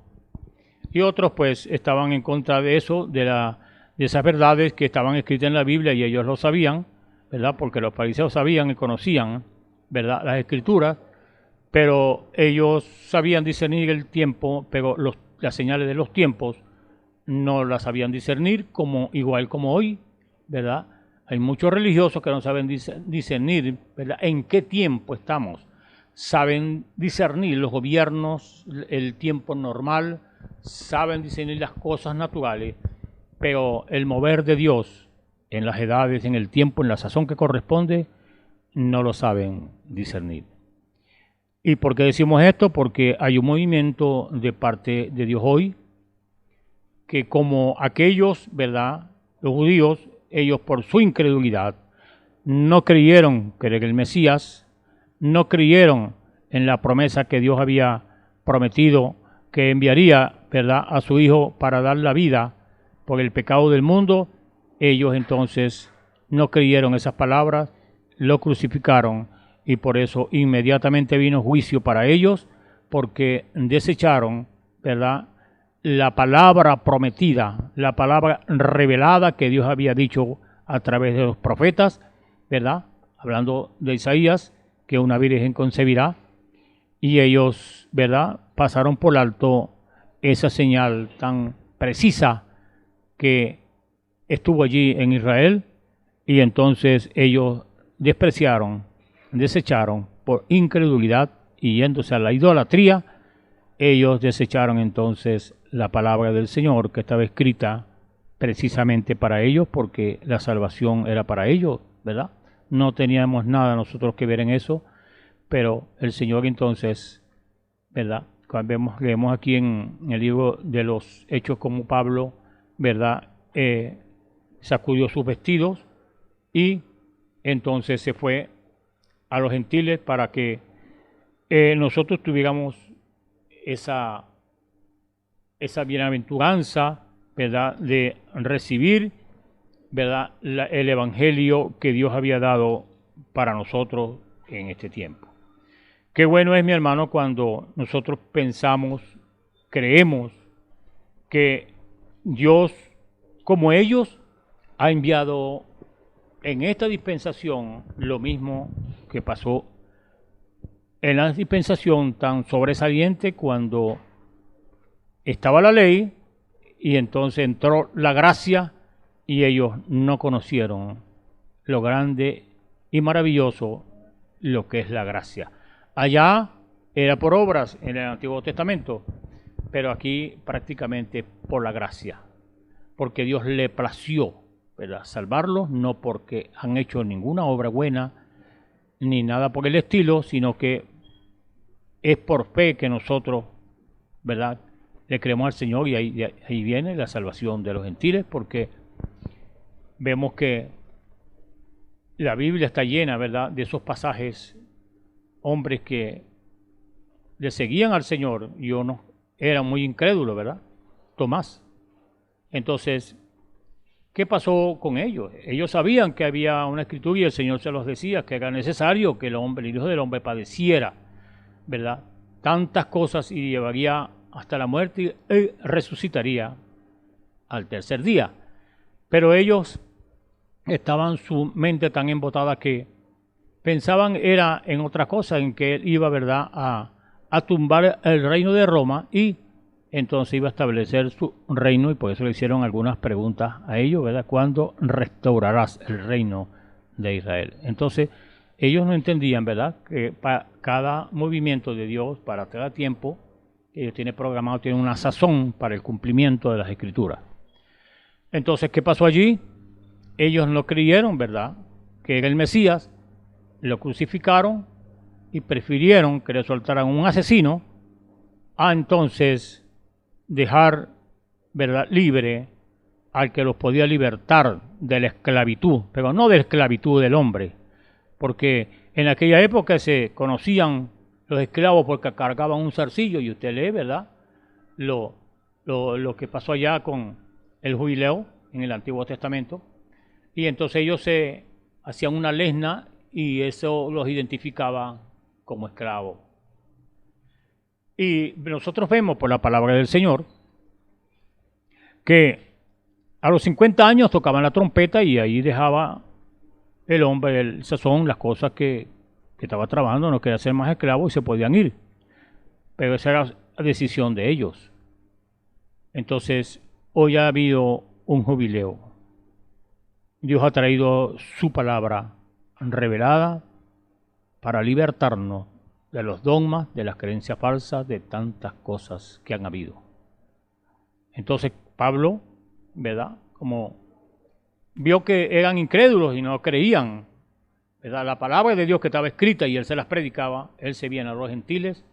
Y otros pues estaban en contra de eso, de esas verdades que estaban escritas en la Biblia, y ellos lo sabían, ¿verdad?, porque los fariseos sabían y conocían, ¿verdad?, las Escrituras, pero ellos sabían discernir el tiempo, pero las señales de los tiempos no las sabían discernir, igual como hoy, ¿verdad? Hay muchos religiosos que no saben discernir, ¿verdad?, en qué tiempo estamos. Saben discernir los gobiernos, el tiempo normal, saben discernir las cosas naturales, pero el mover de Dios en las edades, en el tiempo, en la sazón que corresponde, no lo saben discernir. ¿Y por qué decimos esto? Porque hay un movimiento de parte de Dios hoy, que como aquellos, ¿verdad?, los judíos, ellos por su incredulidad no creyeron que era el Mesías, no creyeron en la promesa que Dios había prometido, que enviaría, ¿verdad?, a su Hijo para dar la vida por el pecado del mundo. Ellos entonces no creyeron esas palabras, lo crucificaron, y por eso inmediatamente vino juicio para ellos, porque desecharon, ¿verdad?, la palabra prometida, la palabra revelada que Dios había dicho a través de los profetas, ¿verdad?, hablando de Isaías, que una virgen concebirá, y ellos, ¿verdad?, pasaron por alto esa señal tan precisa que estuvo allí en Israel, y entonces ellos desecharon por incredulidad, y yéndose a la idolatría, ellos desecharon entonces la palabra del Señor que estaba escrita precisamente para ellos, porque la salvación era para ellos, ¿verdad? No teníamos nada nosotros que ver en eso, pero el Señor entonces, ¿verdad?, leemos aquí en el libro de los Hechos como Pablo, ¿verdad? Sacudió sus vestidos y entonces se fue a los gentiles para que nosotros tuviéramos esa bienaventuranza, ¿verdad? De recibir, ¿verdad? El evangelio que Dios había dado para nosotros en este tiempo. Qué bueno es, mi hermano, cuando nosotros pensamos, creemos que Dios, como ellos, ha enviado en esta dispensación lo mismo que pasó en la dispensación tan sobresaliente cuando estaba la ley y entonces entró la gracia y ellos no conocieron lo grande y maravilloso lo que es la gracia. Allá era por obras en el Antiguo Testamento, pero aquí prácticamente por la gracia, porque Dios le plació, ¿verdad?, salvarlos, no porque han hecho ninguna obra buena ni nada por el estilo, sino que es por fe que nosotros, ¿verdad?, le creemos al Señor, y ahí viene la salvación de los gentiles, porque vemos que la Biblia está llena, ¿verdad?, de esos pasajes, hombres que le seguían al Señor y uno era muy incrédulo, ¿verdad? Tomás. Entonces, ¿qué pasó con ellos? Ellos sabían que había una escritura y el Señor se los decía que era necesario que el Hijo del Hombre padeciera, ¿verdad?, tantas cosas y llevaría hasta la muerte y resucitaría al tercer día. Pero ellos estaban su mente tan embotada que pensaban era en otra cosa, en que él iba, ¿verdad?, a tumbar el reino de Roma y entonces iba a establecer su reino, y por eso le hicieron algunas preguntas a ellos, ¿verdad? ¿Cuándo restaurarás el reino de Israel? Entonces ellos no entendían, ¿verdad?, que para cada movimiento de Dios, para cada tiempo, ellos tienen programado, tienen una sazón para el cumplimiento de las Escrituras. Entonces, ¿qué pasó allí? Ellos no creyeron, ¿verdad?, que era el Mesías, lo crucificaron y prefirieron que le soltaran un asesino a entonces dejar, ¿verdad?, libre al que los podía libertar de la esclavitud, pero no de la esclavitud del hombre, porque en aquella época se conocían los esclavos porque cargaban un zarcillo, y usted lee, ¿verdad?, lo que pasó allá con el jubileo en el Antiguo Testamento, y entonces ellos se hacían una lesna y eso los identificaba como esclavos. Y nosotros vemos por la palabra del Señor que a los 50 años tocaban la trompeta y ahí dejaba el hombre el sazón, las cosas que estaba trabajando, no quería ser más esclavo y se podían ir. Pero esa era la decisión de ellos. Entonces, hoy ha habido un jubileo. Dios ha traído su palabra revelada para libertarnos de los dogmas, de las creencias falsas, de tantas cosas que han habido. Entonces Pablo, ¿verdad?, como vio que eran incrédulos y no creían, ¿verdad?, la palabra de Dios que estaba escrita y él se las predicaba, él se viene a los gentiles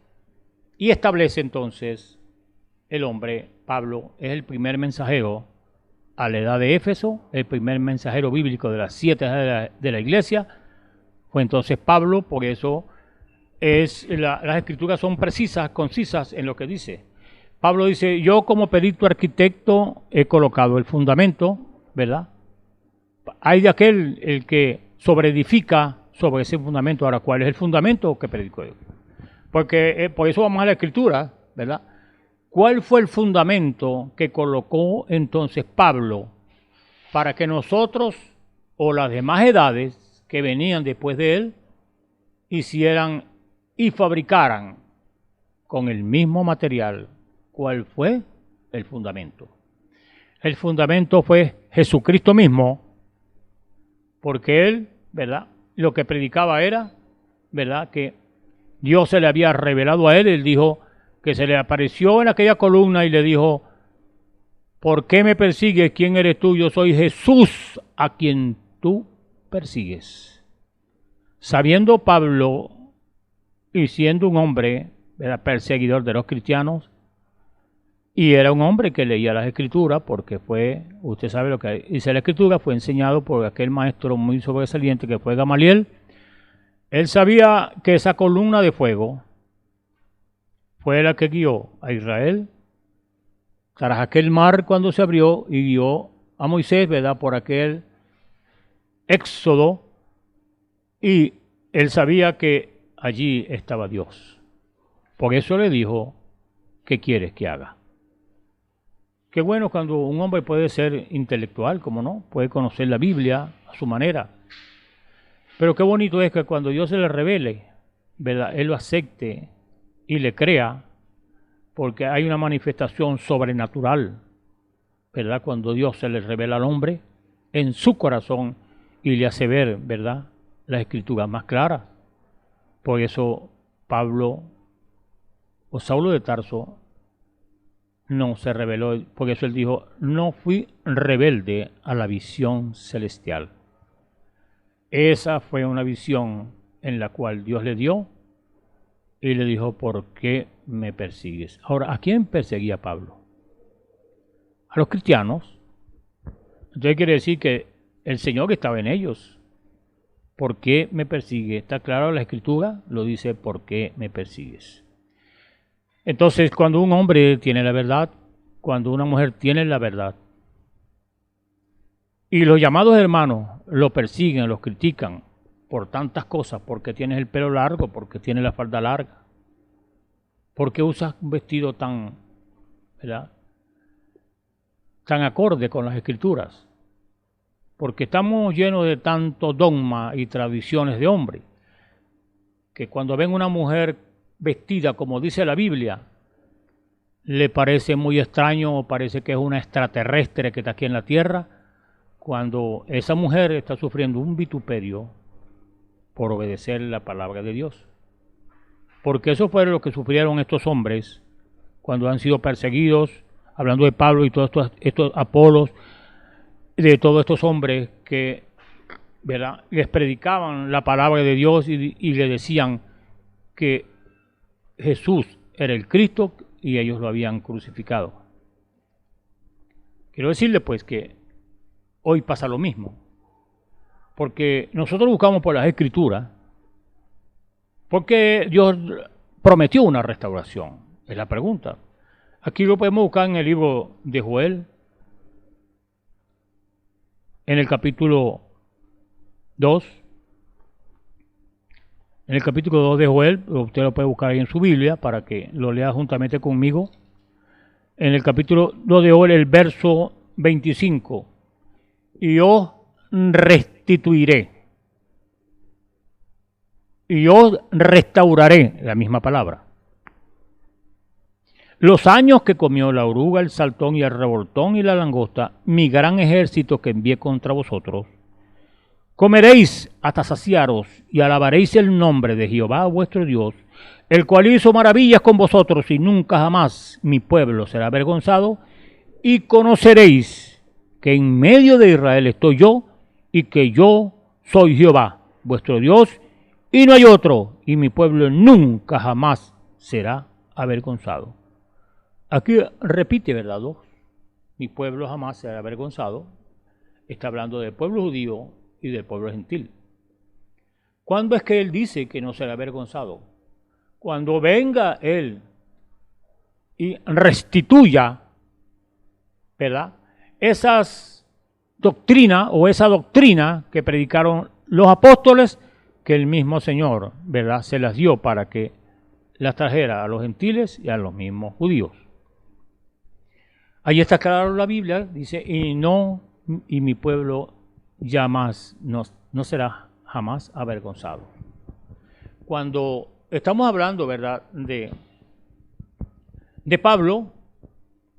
y establece entonces el hombre, Pablo, es el primer mensajero a la edad de Éfeso, el primer mensajero bíblico de las 7 de la iglesia, fue entonces Pablo. Por eso las escrituras son precisas, concisas en lo que dice. Pablo dice, yo como perito arquitecto he colocado el fundamento, ¿verdad? Hay de aquel el que sobreedifica sobre ese fundamento. Ahora, ¿cuál es el fundamento que predico yo? Porque por eso vamos a la escritura, ¿verdad? ¿Cuál fue el fundamento que colocó entonces Pablo para que nosotros o las demás edades que venían después de él hicieran y fabricaran con el mismo material? ¿Cuál fue el fundamento? El fundamento fue Jesucristo mismo, porque él, ¿verdad?, lo que predicaba era, ¿verdad?, que Dios se le había revelado a él. Él dijo que se le apareció en aquella columna y le dijo, ¿por qué me persigues? ¿Quién eres tú? Yo soy Jesús a quien tú persigues. Sabiendo Pablo y siendo un hombre era perseguidor de los cristianos, y era un hombre que leía las escrituras porque fue, usted sabe lo que dice la escritura, fue enseñado por aquel maestro muy sobresaliente que fue Gamaliel. Él sabía que esa columna de fuego fue la que guió a Israel tras aquel mar cuando se abrió y guió a Moisés, ¿verdad?, por aquel éxodo, y él sabía que allí estaba Dios. Por eso le dijo, ¿qué quieres que haga? Qué bueno cuando un hombre puede ser intelectual, como no, puede conocer la Biblia a su manera. Pero qué bonito es que cuando Dios se le revele, ¿verdad?, él lo acepte y le crea, porque hay una manifestación sobrenatural, ¿verdad?, cuando Dios se le revela al hombre en su corazón y le hace ver, ¿verdad?, las escrituras más claras. Por eso Pablo o Saulo de Tarso no se rebeló, por eso él dijo, no fui rebelde a la visión celestial. Esa fue una visión en la cual Dios le dio y le dijo, ¿por qué me persigues? Ahora, ¿a quién perseguía Pablo? A los cristianos. Entonces quiere decir que el Señor estaba en ellos. ¿Por qué me persigue? Está claro, la Escritura lo dice, ¿por qué me persigues? Entonces, cuando un hombre tiene la verdad, cuando una mujer tiene la verdad, y los llamados hermanos lo persiguen, los critican por tantas cosas, porque tienes el pelo largo, porque tienes la falda larga, porque usas un vestido tan, ¿verdad?, tan acorde con las Escrituras, porque estamos llenos de tanto dogma y tradiciones de hombre, que cuando ven una mujer vestida como dice la Biblia, le parece muy extraño o parece que es una extraterrestre que está aquí en la tierra, cuando esa mujer está sufriendo un vituperio por obedecer la palabra de Dios. Porque eso fue lo que sufrieron estos hombres cuando han sido perseguidos, hablando de Pablo y todos estos Apolos, de todos estos hombres que, ¿verdad?, les predicaban la palabra de Dios y le decían que Jesús era el Cristo y ellos lo habían crucificado. Quiero decirle pues que hoy pasa lo mismo, porque nosotros buscamos por las Escrituras, porque Dios prometió una restauración, es la pregunta. Aquí lo podemos buscar en el libro de Joel, en el capítulo 2. En el capítulo 2 de Joel, usted lo puede buscar ahí en su Biblia para que lo lea juntamente conmigo. En el capítulo 2 de Joel, el verso 25. Y os restituiré. Y os restauraré, la misma palabra. Los años que comió la oruga, el saltón y el revoltón y la langosta, mi gran ejército que envié contra vosotros, comeréis hasta saciaros y alabaréis el nombre de Jehová vuestro Dios, el cual hizo maravillas con vosotros y nunca jamás mi pueblo será avergonzado, y conoceréis que en medio de Israel estoy yo y que yo soy Jehová vuestro Dios y no hay otro, y mi pueblo nunca jamás será avergonzado. Aquí repite, ¿verdad? Mi pueblo jamás será avergonzado. Está hablando del pueblo judío y del pueblo gentil. ¿Cuándo es que él dice que no será avergonzado? Cuando venga él y restituya, ¿verdad?, esas doctrinas o esa doctrina que predicaron los apóstoles, que el mismo Señor, ¿verdad?, se las dio para que las trajera a los gentiles y a los mismos judíos. Ahí está claro la Biblia, dice, y mi pueblo jamás no será jamás avergonzado. Cuando estamos hablando, ¿verdad?, de Pablo,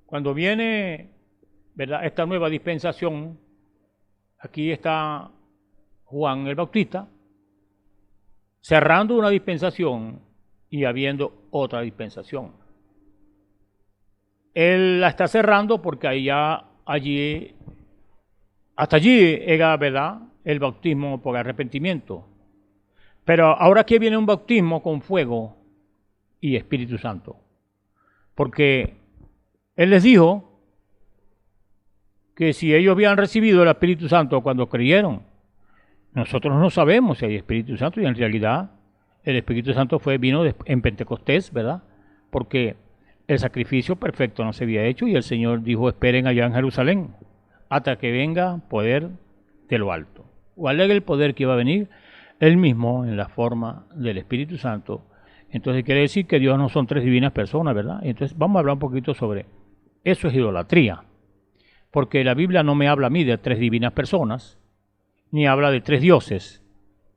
cuando viene, ¿verdad?, esta nueva dispensación, aquí está Juan el Bautista, cerrando una dispensación y habiendo otra dispensación. Él la está cerrando porque hasta allí era, ¿verdad?, el bautismo por arrepentimiento. Pero ahora aquí viene un bautismo con fuego y Espíritu Santo. Porque Él les dijo que si ellos habían recibido el Espíritu Santo cuando creyeron, nosotros no sabemos si hay Espíritu Santo, y en realidad el Espíritu Santo vino en Pentecostés, ¿verdad? Porque el sacrificio perfecto no se había hecho y el Señor dijo, esperen allá en Jerusalén hasta que venga poder de lo alto. ¿Cuál era el poder que iba a venir? Él mismo en la forma del Espíritu Santo. Entonces quiere decir que Dios no son tres divinas personas, ¿verdad? Entonces vamos a hablar un poquito sobre eso. Es idolatría, porque la Biblia no me habla a mí de tres divinas personas, ni habla de tres dioses,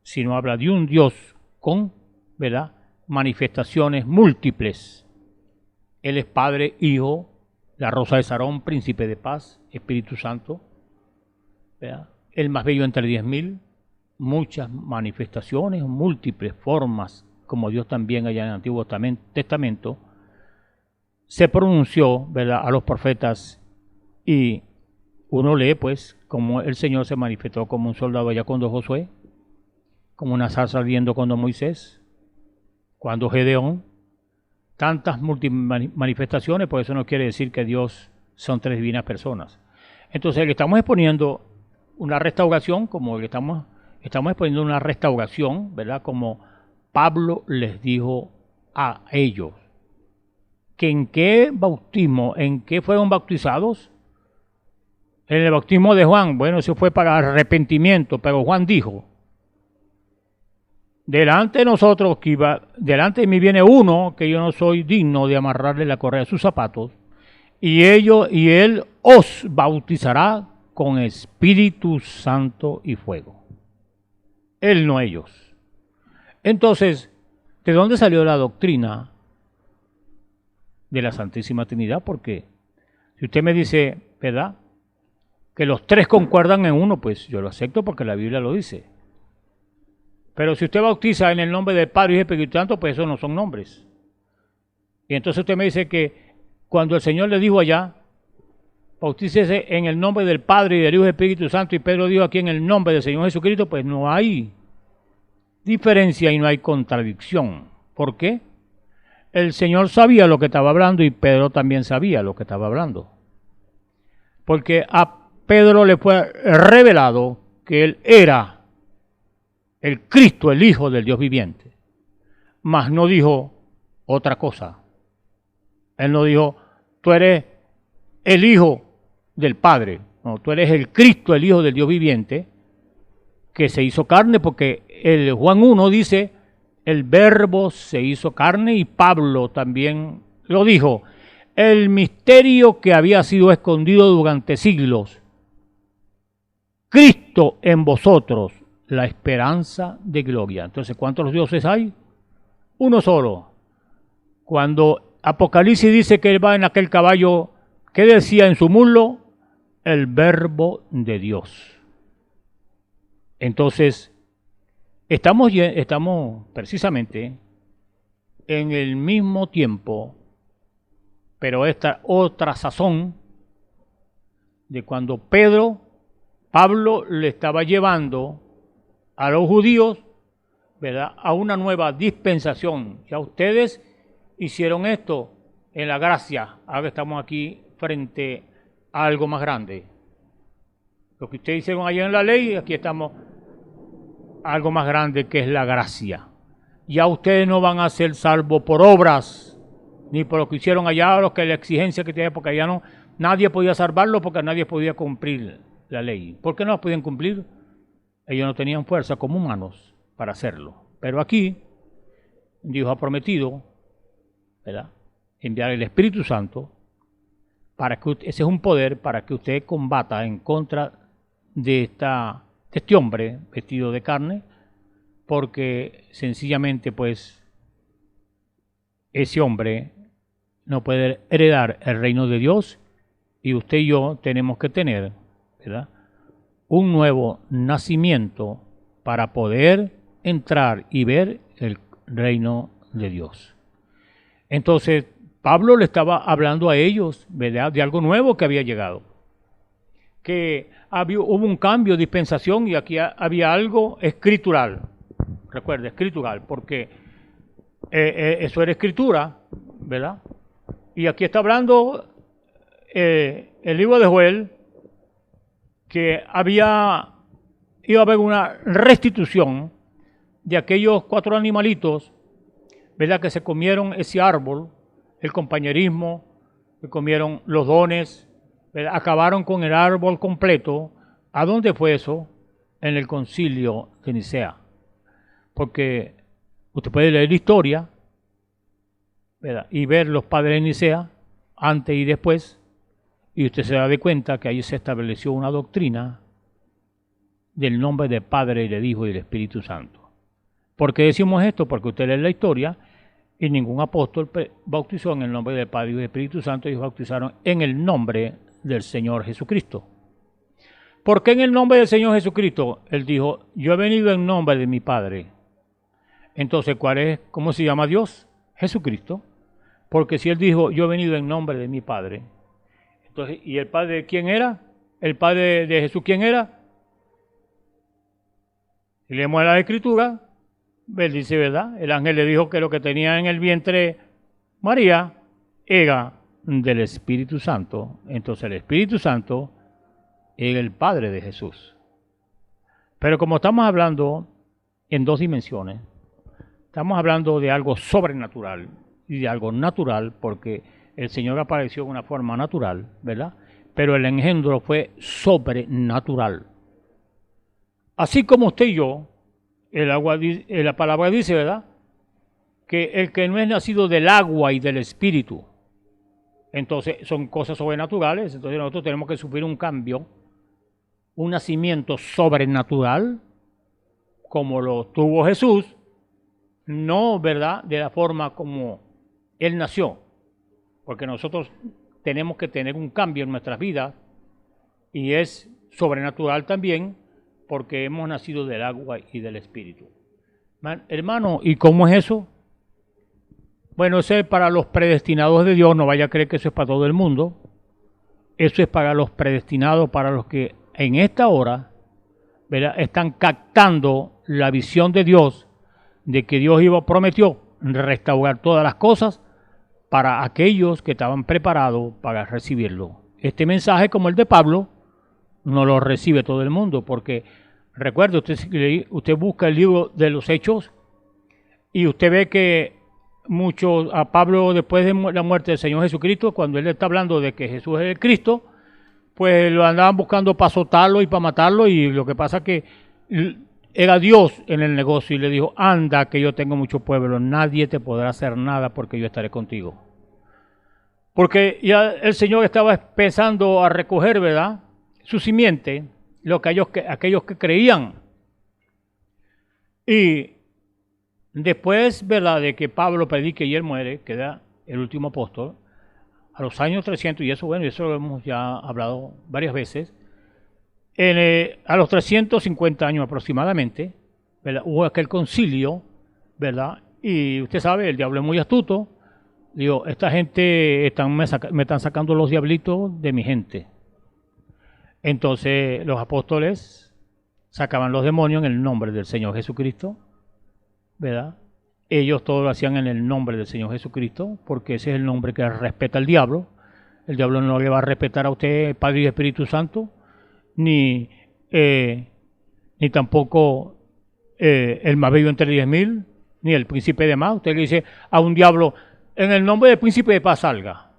sino habla de un Dios con, ¿verdad?, manifestaciones múltiples. Él es Padre, Hijo, la Rosa de Sarón, Príncipe de Paz, Espíritu Santo, ¿verdad?, el más bello entre 10.000, muchas manifestaciones, múltiples formas, como Dios también allá en el Antiguo Testamento se pronunció, ¿verdad?, a los profetas, y uno lee pues como el Señor se manifestó como un soldado allá cuando Josué, como una zarza ardiendo cuando Moisés, cuando Gedeón, tantas manifestaciones. Por eso no quiere decir que Dios son tres divinas personas. Entonces le estamos exponiendo una restauración, como le estamos exponiendo una restauración, ¿verdad?, como Pablo les dijo a ellos, que en qué bautismo, en qué fueron bautizados. En el bautismo de Juan, bueno, eso fue para arrepentimiento, pero Juan dijo, delante de nosotros, delante de mí viene uno que yo no soy digno de amarrarle la correa de sus zapatos, y él os bautizará con Espíritu Santo y fuego. Él, no ellos. Entonces, ¿de dónde salió la doctrina de la Santísima Trinidad? Porque si usted me dice, ¿verdad?, que los tres concuerdan en uno, pues yo lo acepto porque la Biblia lo dice. Pero si usted bautiza en el nombre del Padre y Espíritu Santo, pues esos no son nombres. Y entonces usted me dice que cuando el Señor le dijo allá, bautícese en el nombre del Padre y del Hijo y del Espíritu Santo, y Pedro dijo aquí en el nombre del Señor Jesucristo, pues no hay diferencia y no hay contradicción. ¿Por qué? El Señor sabía lo que estaba hablando y Pedro también sabía lo que estaba hablando. Porque a Pedro le fue revelado que él era el Cristo, el Hijo del Dios viviente. Mas no dijo otra cosa. Él no dijo, tú eres el Hijo del Padre. No, tú eres el Cristo, el Hijo del Dios viviente, que se hizo carne, porque el Juan 1 dice, el Verbo se hizo carne, y Pablo también lo dijo, el misterio que había sido escondido durante siglos, Cristo en vosotros, la esperanza de gloria. Entonces, ¿cuántos dioses hay? Uno solo. Cuando Apocalipsis dice que él va en aquel caballo, ¿qué decía en su muslo? El Verbo de Dios. Entonces, estamos precisamente en el mismo tiempo, pero esta otra sazón de cuando Pablo le estaba llevando a los judíos, ¿verdad?, a una nueva dispensación. Ya ustedes hicieron esto en la gracia, ahora estamos aquí frente a algo más grande. Lo que ustedes hicieron allá en la ley, aquí estamos a algo más grande, que es la gracia. Ya ustedes no van a ser salvos por obras, ni por lo que hicieron allá, lo que la exigencia que tiene, porque allá no, nadie podía salvarlo, porque nadie podía cumplir la ley. ¿Por qué no la podían cumplir? Ellos no tenían fuerza como humanos para hacerlo. Pero aquí Dios ha prometido, ¿verdad?, enviar el Espíritu Santo, para que ese es un poder para que usted combata en contra de este hombre vestido de carne, porque sencillamente pues ese hombre no puede heredar el reino de Dios, y usted y yo tenemos que tener, ¿verdad?, un nuevo nacimiento para poder entrar y ver el reino de Dios. Entonces, Pablo le estaba hablando a ellos, ¿verdad?, de algo nuevo que había llegado. Que hubo un cambio de dispensación, y aquí había algo escritural. Recuerde, escritural, porque eso era escritura, ¿verdad? Y aquí está hablando el libro de Joel, que iba a haber una restitución de aquellos 4 animalitos, ¿verdad? Que se comieron ese árbol, el compañerismo, que comieron los dones, ¿verdad? Acabaron con el árbol completo. ¿A dónde fue eso? En el concilio de Nicea. Porque usted puede leer la historia, ¿verdad? Y ver los padres de Nicea, antes y después, y usted se da de cuenta que ahí se estableció una doctrina del nombre del Padre, y del Hijo y del Espíritu Santo. ¿Por qué decimos esto? Porque usted lee la historia y ningún apóstol bautizó en el nombre del Padre y del Espíritu Santo, ellos bautizaron en el nombre del Señor Jesucristo. ¿Por qué en el nombre del Señor Jesucristo? Él dijo, yo he venido en nombre de mi Padre. Entonces, ¿cómo se llama Dios? Jesucristo. Porque si él dijo, yo he venido en nombre de mi Padre, entonces, ¿y el Padre de quién era? ¿El Padre de Jesús quién era? Y leemos la Escritura, él dice, ¿verdad? El ángel le dijo que lo que tenía en el vientre María era del Espíritu Santo. Entonces el Espíritu Santo era el Padre de Jesús. Pero como estamos hablando en 2 dimensiones, estamos hablando de algo sobrenatural y de algo natural, porque el Señor apareció de una forma natural, ¿verdad? Pero el engendro fue sobrenatural. Así como usted y yo, la palabra dice, ¿verdad? Que el que no es nacido del agua y del Espíritu, entonces son cosas sobrenaturales, entonces nosotros tenemos que sufrir un cambio, un nacimiento sobrenatural, como lo tuvo Jesús, no, ¿verdad?, de la forma como Él nació, porque nosotros tenemos que tener un cambio en nuestras vidas, y es sobrenatural también, porque hemos nacido del agua y del Espíritu. Hermano, ¿y cómo es eso? Bueno, eso es para los predestinados de Dios, no vaya a creer que eso es para todo el mundo. Eso es para los predestinados, para los que en esta hora, ¿verdad?, están captando la visión de Dios, de que Dios prometió restaurar todas las cosas para aquellos que estaban preparados para recibirlo. Este mensaje, como el de Pablo, no lo recibe todo el mundo, porque recuerde, usted busca el libro de los Hechos y usted ve que a Pablo, después de la muerte del Señor Jesucristo, cuando él está hablando de que Jesús es el Cristo, pues lo andaban buscando para azotarlo y para matarlo, y lo que pasa es que era Dios en el negocio y le dijo, anda que yo tengo mucho pueblo, nadie te podrá hacer nada porque yo estaré contigo. Porque ya el Señor estaba empezando a recoger, ¿verdad?, su simiente, aquellos que creían. Y después, ¿verdad?, de que Pablo predique y él muere, queda el último apóstol, a los años 300, y eso, bueno, eso lo hemos ya hablado varias veces, a los 350 años aproximadamente, ¿verdad?, hubo aquel concilio, ¿verdad?, y usted sabe, el diablo es muy astuto, digo, esta gente me están sacando los diablitos de mi gente. Entonces los apóstoles sacaban los demonios en el nombre del Señor Jesucristo, ¿verdad? Ellos todo lo hacían en el nombre del Señor Jesucristo, porque ese es el nombre que respeta al diablo. El diablo no le va a respetar a usted, Padre y Espíritu Santo, ni tampoco el más bello entre 10.000, ni el príncipe de paz. Usted le dice a un diablo, en el nombre del príncipe de paz salga,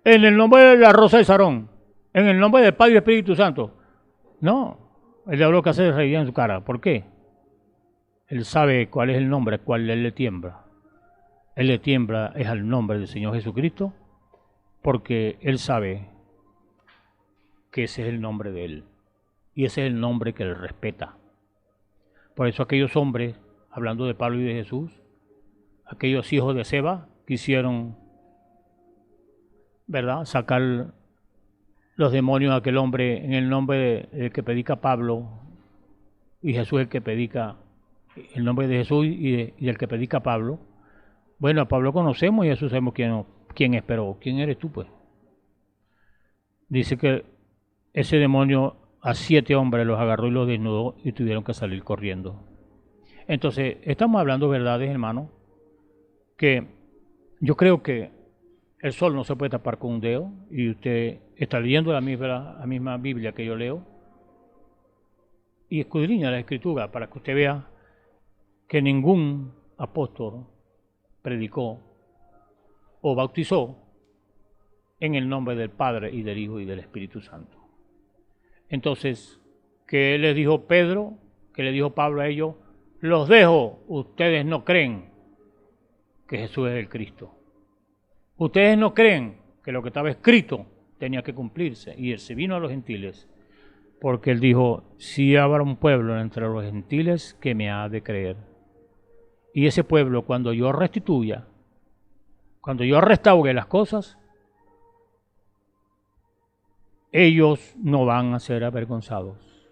en el nombre de la rosa de Sarón, en el nombre del Padre y Espíritu Santo. No, el diablo que hace es reír en su cara. ¿Por qué? Él sabe cuál es el nombre, cuál él le tiembla. Él le tiembla es al nombre del Señor Jesucristo, porque él sabe que ese es el nombre de él. Y ese es el nombre que él respeta. Por eso aquellos hombres, hablando de Pablo y de Jesús, aquellos hijos de Seba, quisieron, ¿verdad?, sacar los demonios de aquel hombre en el nombre del que predica Pablo, y Jesús el que predica, el nombre de Jesús y el que predica Pablo. Bueno, a Pablo conocemos y a Jesús sabemos quién es, pero ¿quién eres tú, pues? Dice que ese demonio a 7 hombres los agarró y los desnudó y tuvieron que salir corriendo. Entonces, estamos hablando verdades, hermano, que yo creo que el sol no se puede tapar con un dedo, y usted está leyendo la misma Biblia que yo leo, y escudriña la Escritura para que usted vea que ningún apóstol predicó o bautizó en el nombre del Padre y del Hijo y del Espíritu Santo. Entonces, ¿qué les dijo Pedro? ¿Qué le dijo Pablo a ellos? Los dejo, ustedes no creen que Jesús es el Cristo. Ustedes no creen que lo que estaba escrito tenía que cumplirse. Y él se vino a los gentiles, porque él dijo, si habrá un pueblo entre los gentiles que me ha de creer. Y ese pueblo, cuando yo restituya, cuando yo restaure las cosas, ellos no van a ser avergonzados.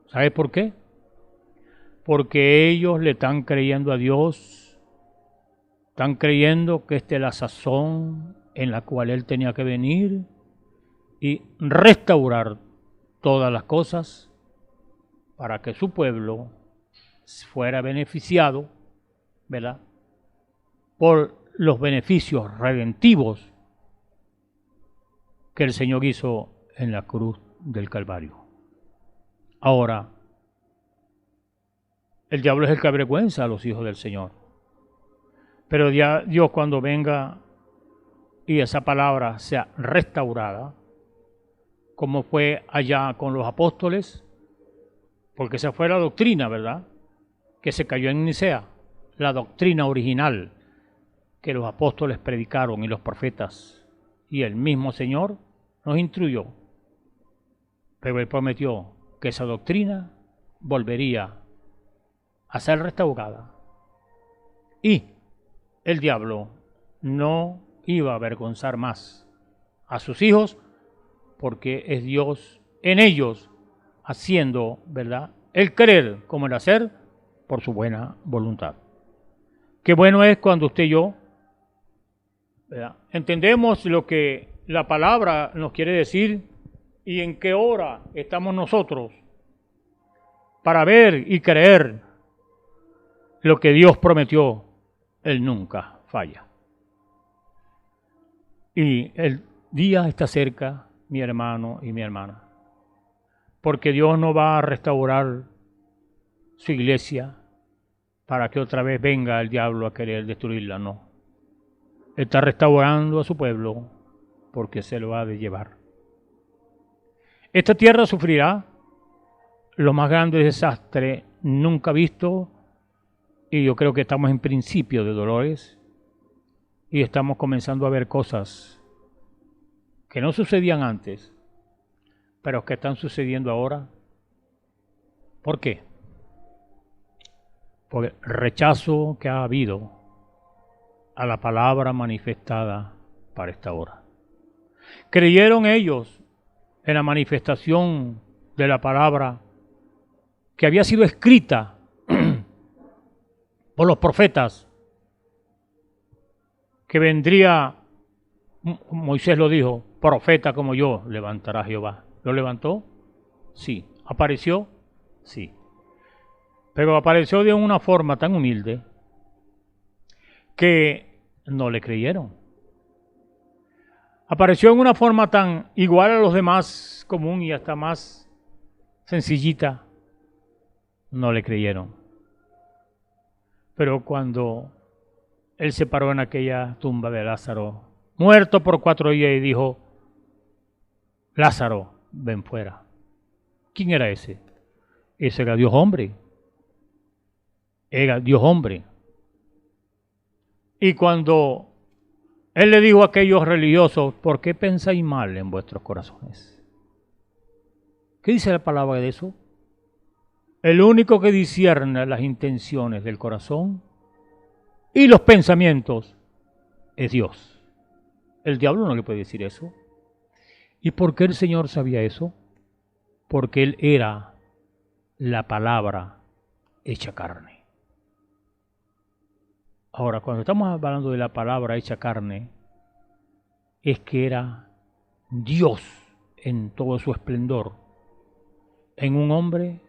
¿Sabe por qué? Porque ellos le están creyendo a Dios, están creyendo que esta es la sazón en la cual Él tenía que venir y restaurar todas las cosas para que su pueblo fuera beneficiado, ¿verdad?, por los beneficios redentivos que el Señor hizo en la cruz del Calvario. Ahora, el diablo es el que avergüenza a los hijos del Señor. Pero ya Dios, cuando venga y esa palabra sea restaurada, como fue allá con los apóstoles, porque esa fue la doctrina, ¿verdad?, que se cayó en Nicea, la doctrina original que los apóstoles predicaron y los profetas, y el mismo Señor nos instruyó. Pero Él prometió que esa doctrina volvería a ser restaurada. Y el diablo no iba a avergonzar más a sus hijos, porque es Dios en ellos haciendo, ¿verdad?, el querer como el hacer por su buena voluntad. Qué bueno es cuando usted y yo, ¿verdad?, entendemos lo que la palabra nos quiere decir y en qué hora estamos nosotros para ver y creer lo que Dios prometió. Él nunca falla. Y el día está cerca, mi hermano y mi hermana, porque Dios no va a restaurar su iglesia para que otra vez venga el diablo a querer destruirla, no. Está restaurando a su pueblo porque se lo ha de llevar. Esta tierra sufrirá los más grandes desastres nunca vistos, y yo creo que estamos en principio de dolores y estamos comenzando a ver cosas que no sucedían antes, pero que están sucediendo ahora. ¿Por qué? Por el rechazo que ha habido a la palabra manifestada para esta hora. Creyeron ellos en la manifestación de la palabra que había sido escrita por los profetas, que vendría, Moisés lo dijo, profeta como yo levantará Jehová. ¿Lo levantó? Sí. ¿Apareció? Sí. Pero apareció de una forma tan humilde que no le creyeron. Apareció en una forma tan igual a los demás, común y hasta más sencillita, no le creyeron. Pero cuando él se paró en aquella tumba de Lázaro, muerto por 4 días, y dijo, Lázaro, ven fuera. ¿Quién era ese? Ese era Dios hombre. Era Dios hombre. Y cuando él le dijo a aquellos religiosos, ¿por qué pensáis mal en vuestros corazones? ¿Qué dice la palabra de eso? El único que discierne las intenciones del corazón y los pensamientos es Dios. El diablo no le puede decir eso. ¿Y por qué el Señor sabía eso? Porque Él era la palabra hecha carne. Ahora, cuando estamos hablando de la palabra hecha carne, es que era Dios en todo su esplendor, en un hombre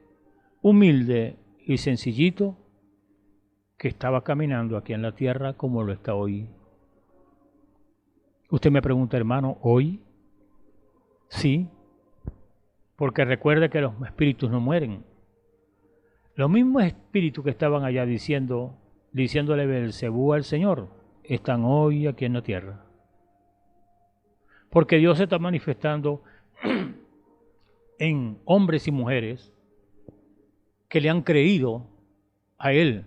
humilde y sencillito, que estaba caminando aquí en la tierra como lo está hoy. Usted me pregunta, hermano, ¿hoy? Sí, porque recuerde que los espíritus no mueren. Los mismos espíritus que estaban allá diciéndole Belcebú al Señor, están hoy aquí en la tierra. Porque Dios se está manifestando en hombres y mujeres que le han creído a Él,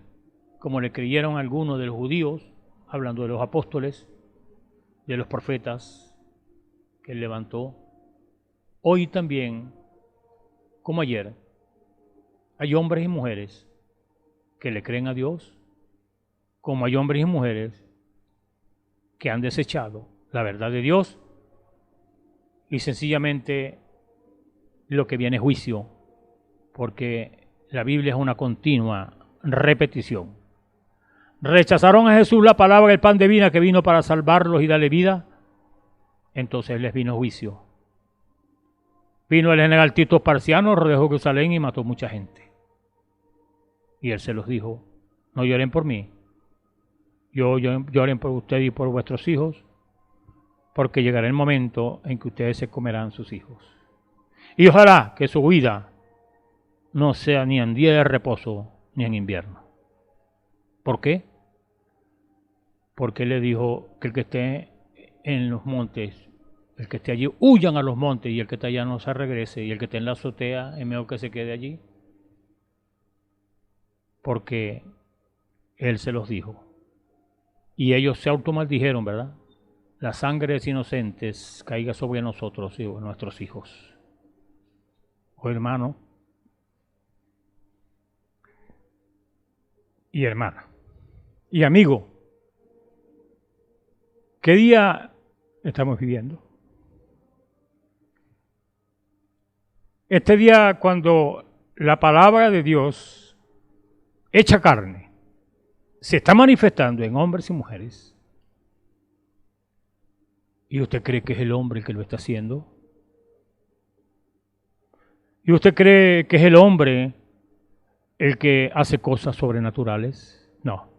como le creyeron algunos de los judíos, hablando de los apóstoles, de los profetas que Él levantó. Hoy también, como ayer, hay hombres y mujeres que le creen a Dios, como hay hombres y mujeres que han desechado la verdad de Dios y sencillamente lo que viene es juicio, porque la Biblia es una continua repetición. Rechazaron a Jesús la palabra del pan de vida que vino para salvarlos y darle vida, entonces les vino juicio. Vino el general Tito Esparciano, rodeó Jerusalén y mató mucha gente. Y él se los dijo, no lloren por mí, lloren por ustedes y por vuestros hijos, porque llegará el momento en que ustedes se comerán sus hijos. Y ojalá que su vida no sea ni en día de reposo ni en invierno. ¿Por qué? Porque él le dijo que el que esté en los montes, el que esté allí, huyan a los montes, y el que está allá no se regrese, y el que esté en la azotea es mejor que se quede allí. Porque él se los dijo. Y ellos se automaldijeron, ¿verdad? La sangre de los inocentes caiga sobre nosotros y nuestros hijos. Oh, hermano y hermana y amigo, ¿qué día estamos viviendo? Este día cuando la palabra de Dios hecha carne se está manifestando en hombres y mujeres. ¿Y usted cree que es el hombre el que lo está haciendo? ¿Y usted cree que es el hombre el que hace cosas sobrenaturales? No.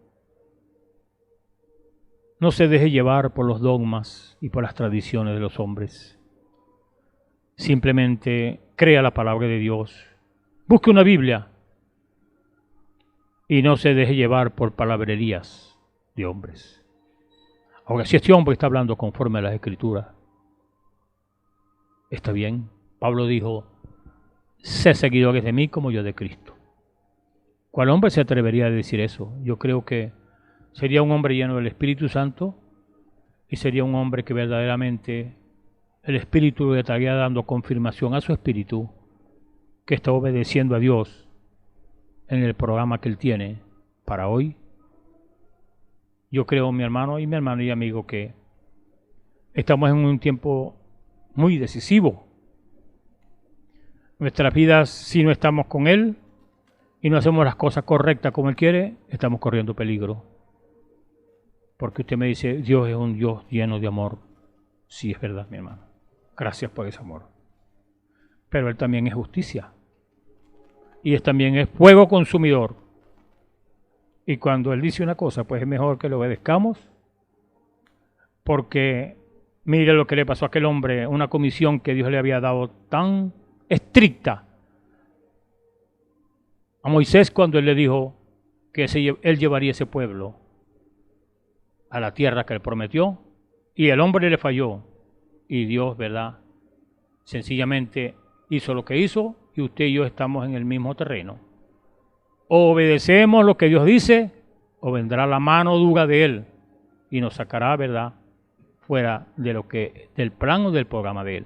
No se deje llevar por los dogmas y por las tradiciones de los hombres. Simplemente crea la palabra de Dios. Busque una Biblia y no se deje llevar por palabrerías de hombres. Ahora, si este hombre está hablando conforme a las Escrituras, está bien. Pablo dijo, sé seguidores de mí como yo de Cristo. ¿Cuál hombre se atrevería a decir eso? Yo creo que sería un hombre lleno del Espíritu Santo y sería un hombre que verdaderamente el Espíritu le estaría dando confirmación a su espíritu que está obedeciendo a Dios en el programa que él tiene para hoy. Yo creo, mi hermano y amigo, que estamos en un tiempo muy decisivo. Nuestras vidas, si no estamos con Él y no hacemos las cosas correctas como Él quiere, estamos corriendo peligro. Porque usted me dice, Dios es un Dios lleno de amor. Sí, es verdad, mi hermano. Gracias por ese amor. Pero Él también es justicia. Y Él también es fuego consumidor. Y cuando Él dice una cosa, pues es mejor que lo obedezcamos, porque mire lo que le pasó a aquel hombre, una comisión que Dios le había dado tan estricta a Moisés cuando Él le dijo que Él llevaría ese pueblo a la tierra que Él prometió, y el hombre le falló, y Dios, ¿verdad?, sencillamente hizo lo que hizo, y usted y yo estamos en el mismo terreno. O obedecemos lo que Dios dice, o vendrá la mano dura de Él y nos sacará, ¿verdad?, fuera de del plan o del programa de Él.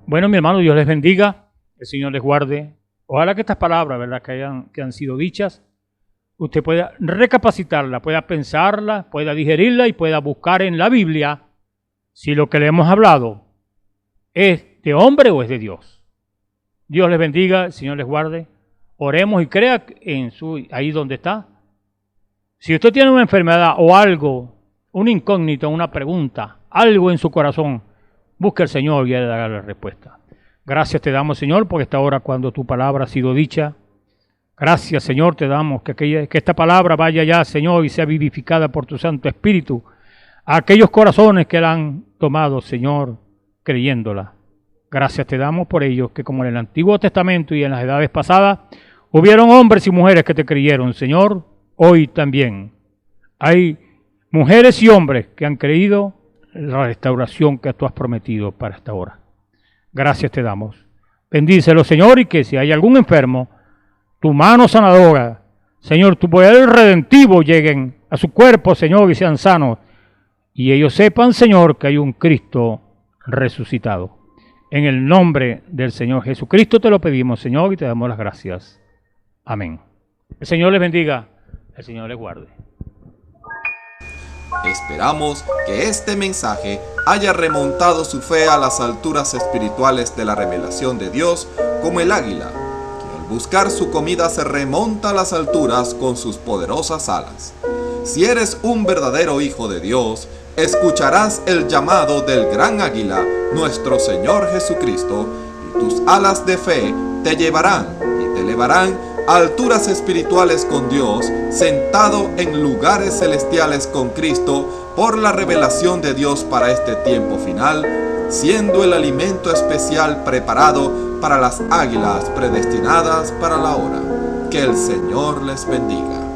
Bueno, mi hermano, Dios les bendiga, el Señor les guarde. Ojalá que estas palabras, ¿verdad?, que han sido dichas, usted pueda recapacitarla, pueda pensarla, pueda digerirla y pueda buscar en la Biblia si lo que le hemos hablado es de hombre o es de Dios. Dios les bendiga, el Señor les guarde. Oremos y crea ahí donde está. Si usted tiene una enfermedad o algo, una incógnita, una pregunta, algo en su corazón, busque al Señor y Él le dará la respuesta. Gracias te damos, Señor, por esta hora cuando tu palabra ha sido dicha. Gracias, Señor, te damos que esta palabra vaya ya, Señor, y sea vivificada por tu Santo Espíritu a aquellos corazones que la han tomado, Señor, creyéndola. Gracias te damos por ellos, que como en el Antiguo Testamento y en las edades pasadas, hubieron hombres y mujeres que te creyeron, Señor, hoy también hay mujeres y hombres que han creído la restauración que tú has prometido para esta hora. Gracias te damos. Bendícelo, Señor, y que si hay algún enfermo, tu mano sanadora, Señor, tu poder redentivo lleguen a su cuerpo, Señor, y sean sanos. Y ellos sepan, Señor, que hay un Cristo resucitado. En el nombre del Señor Jesucristo te lo pedimos, Señor, y te damos las gracias. Amén. El Señor les bendiga, el Señor les guarde. Esperamos que este mensaje haya remontado su fe a las alturas espirituales de la revelación de Dios, como el águila, que al buscar su comida se remonta a las alturas con sus poderosas alas. Si eres un verdadero hijo de Dios, escucharás el llamado del gran águila, nuestro Señor Jesucristo, y tus alas de fe te llevarán y te elevarán a alturas espirituales con Dios, sentado en lugares celestiales con Cristo, por la revelación de Dios para este tiempo final, siendo el alimento especial preparado para las águilas predestinadas para la hora. Que el Señor les bendiga.